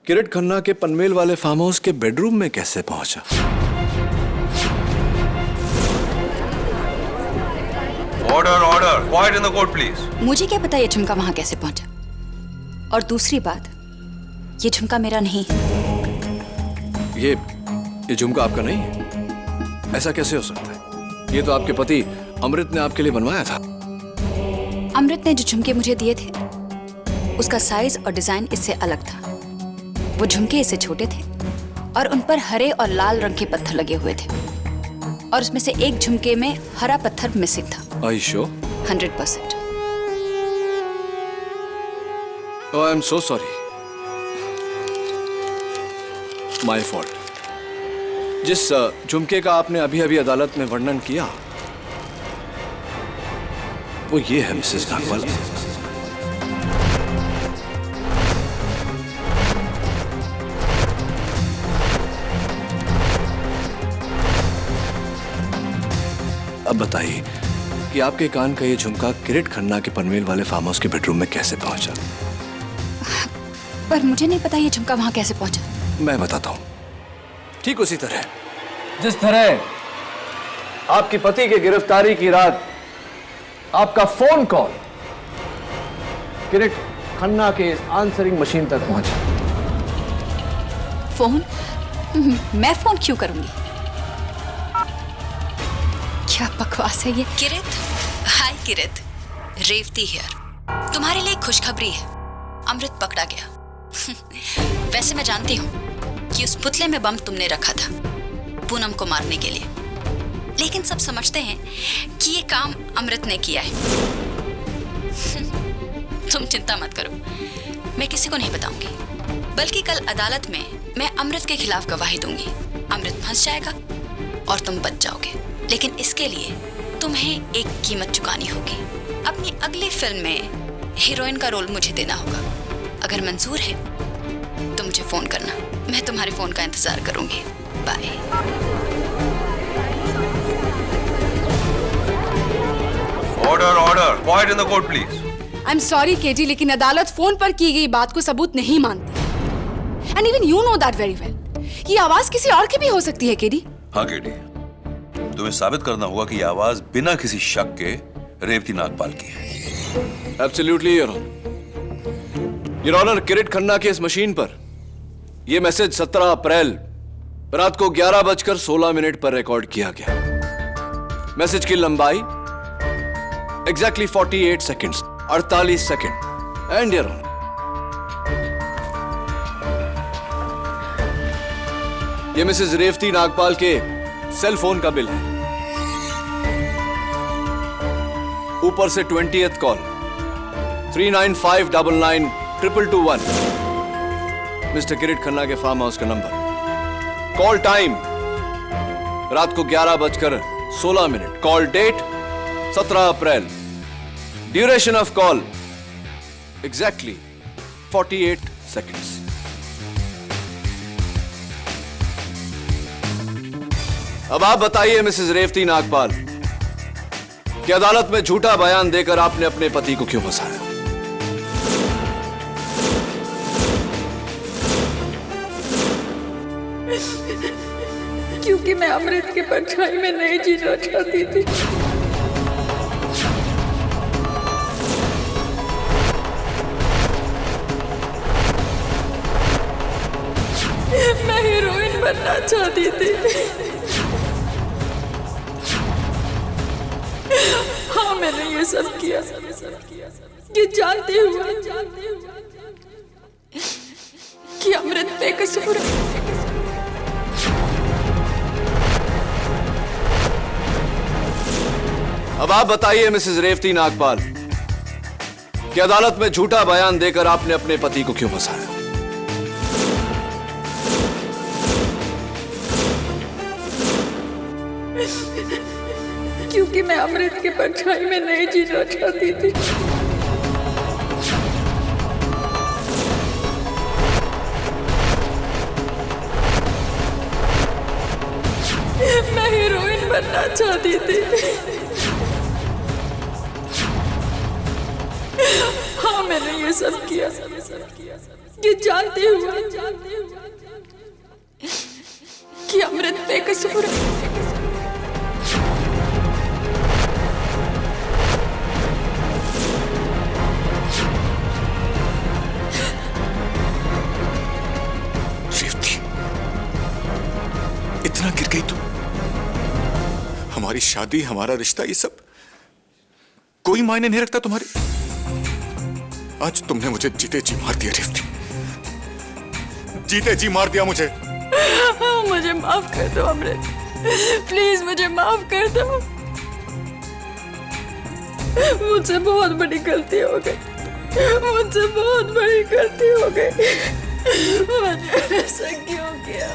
किरीट खन्ना के पनवेल वाले फार्म हाउस के बेडरूम में कैसे पहुंचा? Order order, quiet in the court please. मुझे क्या पता ये झुमका वहां कैसे पहुंचा। और दूसरी बात, ये झुमका मेरा नहीं है। ये झुमका आपका नहीं है? ऐसा कैसे हो सकता है? ये तो आपके पति अमृत ने आपके लिए बनवाया था। अमृत ने जो झुमके मुझे दिए थे उसका साइज और डिजाइन इससे अलग था। वो झुमके इससे छोटे थे और उन पर हरे और लाल रंग के पत्थर लगे हुए थे, और उसमें से एक झुमके में हरा पत्थर मिसिंग था। Are you sure? 100%। Oh, I'm so sorry. My fault. जिस झुमके का आपने अभी अभी अदालत में वर्णन किया वो ये है मिसेस नागपाल। अब बताइए कि आपके कान का ये झुमका किरीट खन्ना के पनवेल वाले फार्म हाउस के बेडरूम में कैसे पहुंचा? पर मुझे नहीं पता ये झुमका वहां कैसे पहुंचा। मैं बताता हूं। ठीक उसी तरह जिस तरह आपके पति की गिरफ्तारी की रात आपका फोन कॉल किरीट खन्ना के आंसरिंग मशीन तक पहुंचा। फोन? मैं फोन क्यों करूंगी? क्या बकवास है ये। किरीट, हाय किरीट, रेवती हियर। तुम्हारे लिए खुशखबरी है, अमृत पकड़ा गया। वैसे मैं जानती हूँ कि उस पुतले में बम तुमने रखा था पूनम को मारने के लिए, लेकिन सब समझते हैं कि ये काम अमृत ने किया है। तुम चिंता मत करो, मैं किसी को नहीं बताऊंगी, बल्कि कल अदालत में मैं अमृत के खिलाफ गवाही दूंगी। अमृत फंस जाएगा और तुम बच जाओगे, लेकिन इसके लिए तुम्हें एक कीमत चुकानी होगी। अपनी अगली फिल्म में हीरोइन का रोल मुझे देना होगा। अगर मंजूर है तो मुझे फोन करना, मैं तुम्हारे फोन का इंतजार करूंगी। Bye. Order order, quiet in the court please. I am sorry KG, लेकिन अदालत फोन पर की गई बात को सबूत नहीं मानती। And even you know that very well. ये आवाज किसी और की भी हो सकती है केडी। हाँ केडी, तुम्हें साबित करना होगा कि ये आवाज बिना किसी शक के रेवती नागपाल की है। Absolutely your honour. Your honour, Kirit Khanna की इस मशीन पर यह मैसेज 17 अप्रैल रात को 11:16 पर रिकॉर्ड किया गया। मैसेज की लंबाई exactly 48 seconds, 48 second. And your honour, ये मिसेस रेवती नागपाल के सेल फोन का बिल है। ऊपर से 20th call 39599221 mister Kirit Khanna के फार्म हाउस का नंबर। कॉल टाइम रात को 11:16। Call date 17 April. Duration of call exactly 48 seconds. अब आप बताइए मिसेस रेवती नागपाल कि अदालत में झूठा बयान देकर आपने अपने पति को क्यों फंसाया? क्योंकि मैं अमृत के परछाई में नहीं जीना चाहती थी। मैं हीरोइन बनना चाहती थी। हाँ, मैंने ये सब किया ये जानते हुए कि अमृत बेकसूर है। अब आप बताइए मिसेस रेवती नागपाल कि अदालत में झूठा बयान देकर आपने अपने पति को क्यों फंसाया? क्योंकि मैं अमृत के परछाई में नहीं जीना चाहती थी। मैं हीरोइन बनना चाहती थी। हाँ, मैंने ये सब किया ये जानते हुए कि अमृत बेकसूर है। इतना गिर गई तू? हमारी शादी, हमारा रिश्ता, ये सब कोई मायने नहीं रखता तुम्हारे? आज तुमने मुझे जीते जी मार दिया रेवती, जीते जी मार दिया मुझे। मुझे माफ कर दो अमृत, प्लीज मुझे माफ कर दो। मुझसे बहुत बड़ी गलती हो गई, मुझसे बहुत बड़ी गलती हो गई। मैंने ऐसा क्यों किया?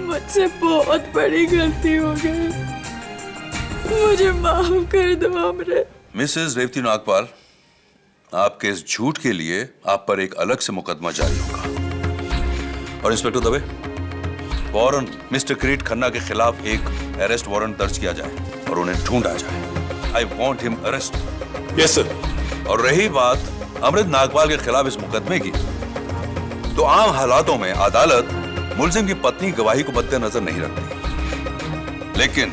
मुझसे बहुत बड़ी गलती हो गई, मुझे माफ कर दो अमृत। मिसेस रेवती नागपाल, आपके इस झूठ के लिए आप पर एक अलग से मुकदमा जारी होगा। और इंस्पेक्टर दवे, फौरन मिस्टर किरीट खन्ना के खिलाफ एक अरेस्ट वारंट दर्ज किया जाए और उन्हें ढूंढा जाए। I want him arrest. Yes sir. और रही बात अमृत नागपाल के खिलाफ इस मुकदमे की, तो आम हालातों में अदालत मुलजिम की पत्नी गवाही को मद्देनजर नहीं रखती, लेकिन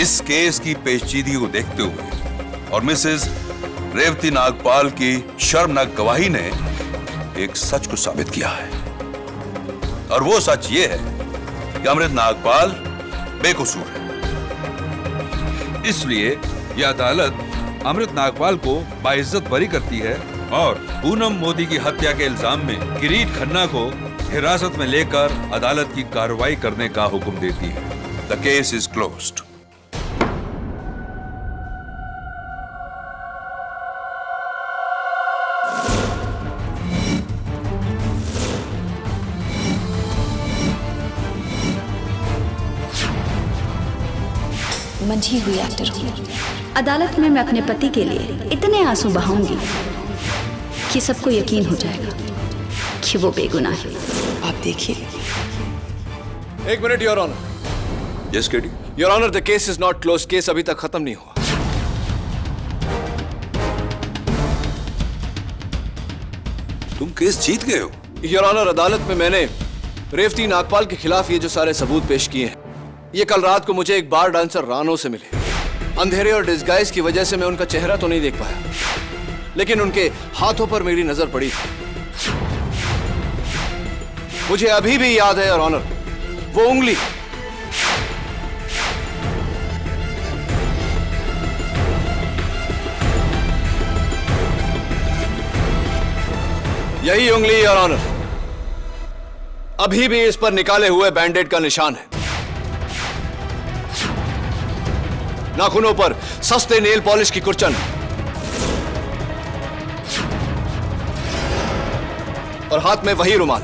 इस केस की पेचीदगी को देखते हुए और मिसेस रेवती नागपाल की शर्मनाक गवाही ने एक सच को साबित किया है, और वो सच ये है कि अमृत नागपाल बेकसूर है। इसलिए यह अदालत अमृत नागपाल को बाइज्जत बरी करती है और पूनम मोदी की हत्या के इल्जाम में किरीट खन्ना को हिरासत में लेकर अदालत की कार्रवाई करने का हुक्म देती है। The case is closed. मंझी हुई एक्टर हूँ। अदालत में मैं अपने पति के लिए इतने आंसू बहाऊंगी कि सबको यकीन हो जाएगा कि वो बेगुनाह है। आप देखिए। एक minute your honour. Yes KD. Your honour, the case is not close. Case अभी तक खत्म नहीं हुआ। तुम केस जीत गए हो? योर ऑनर, अदालत में मैंने रेवती नागपाल के खिलाफ ये जो सारे सबूत पेश किए हैं, ये कल रात को मुझे एक बार डांसर रानो से मिले। अंधेरे और डिस्गाइज की वजह से मैं उनका चेहरा तो नहीं देख पाया, लेकिन उनके हाथों पर मेरी नजर पड़ी थी। मुझे अभी भी याद है योर ऑनर, वो उंगली। यही उंगली योर ऑनर, अभी भी इस पर निकाले हुए बैंडेड का निशान है। नाखूनों पर सस्ते नेल पॉलिश की कुर्चन और हाथ में वही रुमाल।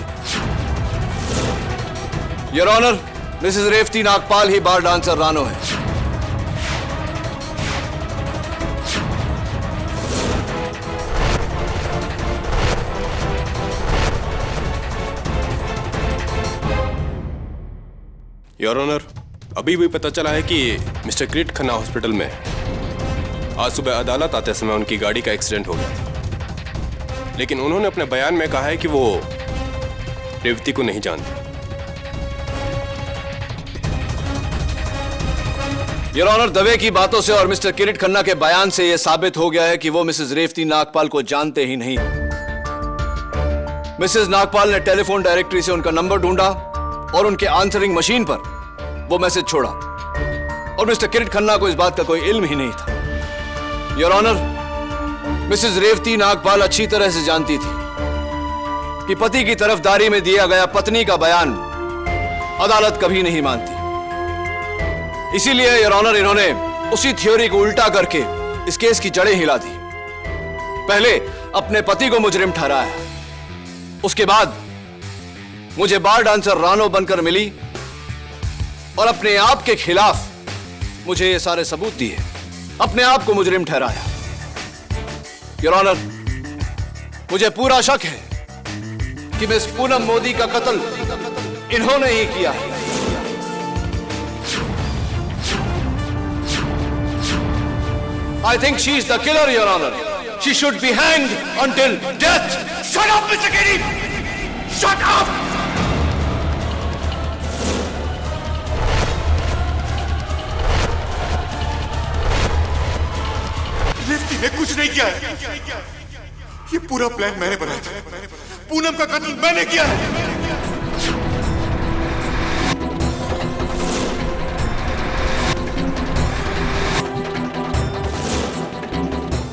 Your honour, Mrs Revati Nagpal ही बार डांसर रानो है। योर ऑनर, अभी भी पता चला है कि मिस्टर किरीट खन्ना हॉस्पिटल में है। आज सुबह अदालत आते समय उनकी गाड़ी का एक्सीडेंट हो गया था, लेकिन उन्होंने अपने बयान में कहा है कि वो रेवती को नहीं जानते। योर ऑनर, दवे की बातों से और मिस्टर किरीट खन्ना के बयान से यह साबित हो गया है कि वो मिसेस रेवती नागपाल को जानते ही नहीं। मिसेस नागपाल ने टेलीफोन डायरेक्टरी से उनका नंबर ढूंढा और उनके आंसरिंग मशीन पर वो मैसेज छोड़ा, और मिस्टर किरीट खन्ना को इस बात का कोई इल्म ही नहीं था। Your honour, Mrs Revati Nagpal अच्छी तरह से जानती थी कि पति की तरफदारी में दिया गया पत्नी का बयान अदालत कभी नहीं मानती। इसीलिए योर ऑनर, इन्होंने उसी थ्योरी को उल्टा करके इस केस की जड़ें हिला दी। पहले अपने पति को मुजरिम ठहराया, उसके बाद मुझे बार डांसर रानो बनकर मिली और अपने आप के खिलाफ मुझे ये सारे सबूत दिए, अपने आप को मुजरिम ठहराया। योर ऑनर, मुझे पूरा शक है कि मिस पूनम मोदी का कत्ल इन्होंने ही किया है। I think she is the killer, Your Honor. She should be hanged until death. Shut up, Mr. Kedi! Shut up! Revati ने कुछ नहीं किया है। ये पूरा प्लान मैंने बनाया था। पूनम का कत्ल मैंने किया है।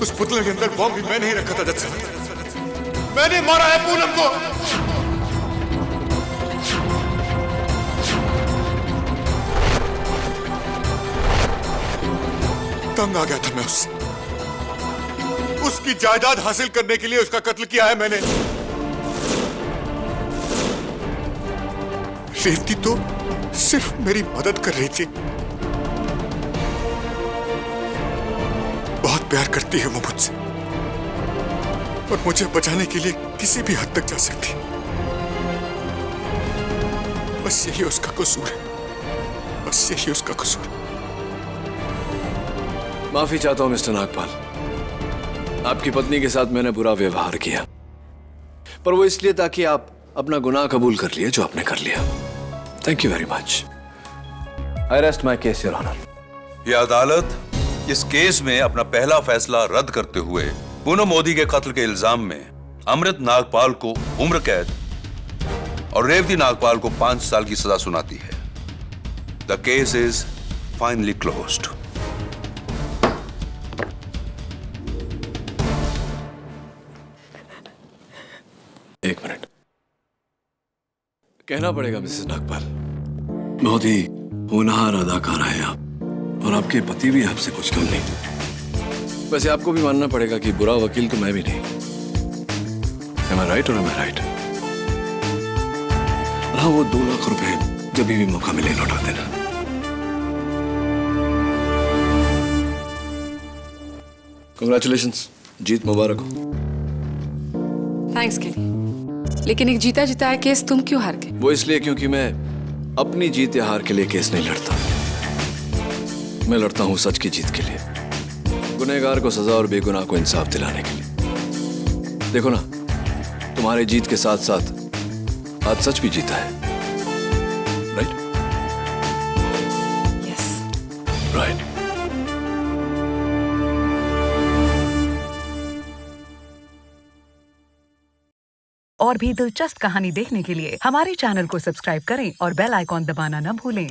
उस पुतले के अंदर बॉम्ब भी मैंने ही रखा था। जज साहब, मैंने मारा है पूनम को। तंग आ गया था मैं उससे। उसकी जायदाद हासिल करने के लिए उसका कत्ल किया है मैंने। रेवती तो सिर्फ मेरी मदद कर रही थी। बहुत प्यार करती है वो मुझसे, और मुझे बचाने के लिए किसी भी हद तक जा सकती है। बस यही उसका कसूर है, बस यही उसका कसूर है। माफी चाहता हूं मिस्टर नागपाल, आपकी पत्नी के साथ मैंने बुरा व्यवहार किया, पर वो इसलिए ताकि आप अपना गुनाह कबूल कर लिए जो आपने कर लिया। Thank you very much. I rest my case, your honour. यह अदालत इस केस में अपना पहला फैसला रद्द करते हुए पूनम मोदी के कत्ल के इल्जाम में अमृत नागपाल को उम्र कैद और रेवती नागपाल को 5 साल की सजा सुनाती है। The case is finally closed. एक मिनट, कहना पड़ेगा मिसेस नागपाल, बहुत ही होनहार अदाकारा है आप, और आपके पति भी आपसे कुछ कम नहीं। वैसे आपको भी मानना पड़ेगा कि बुरा वकील तो मैं भी नहीं। Am I right or am I right? हाँ, वो 2 लाख रुपए जब भी मौका मिले लौटा देना। Congratulations, जीत मुबारक हो। थैंक्स केडी, लेकिन एक जीता जिताया केस तुम क्यों हार गए? वो इसलिए क्योंकि मैं अपनी जीत या हार के लिए केस नहीं लड़ता। मैं लड़ता हूं सच की जीत के लिए, गुनहगार को सजा और बेगुनाह को इंसाफ दिलाने के लिए। देखो ना, तुम्हारे जीत के साथ साथ आज सच भी जीता है। राइट? Yes, right. और भी दिलचस्प कहानी देखने के लिए हमारे चैनल को सब्सक्राइब करें और बेल आइकॉन दबाना न भूलें।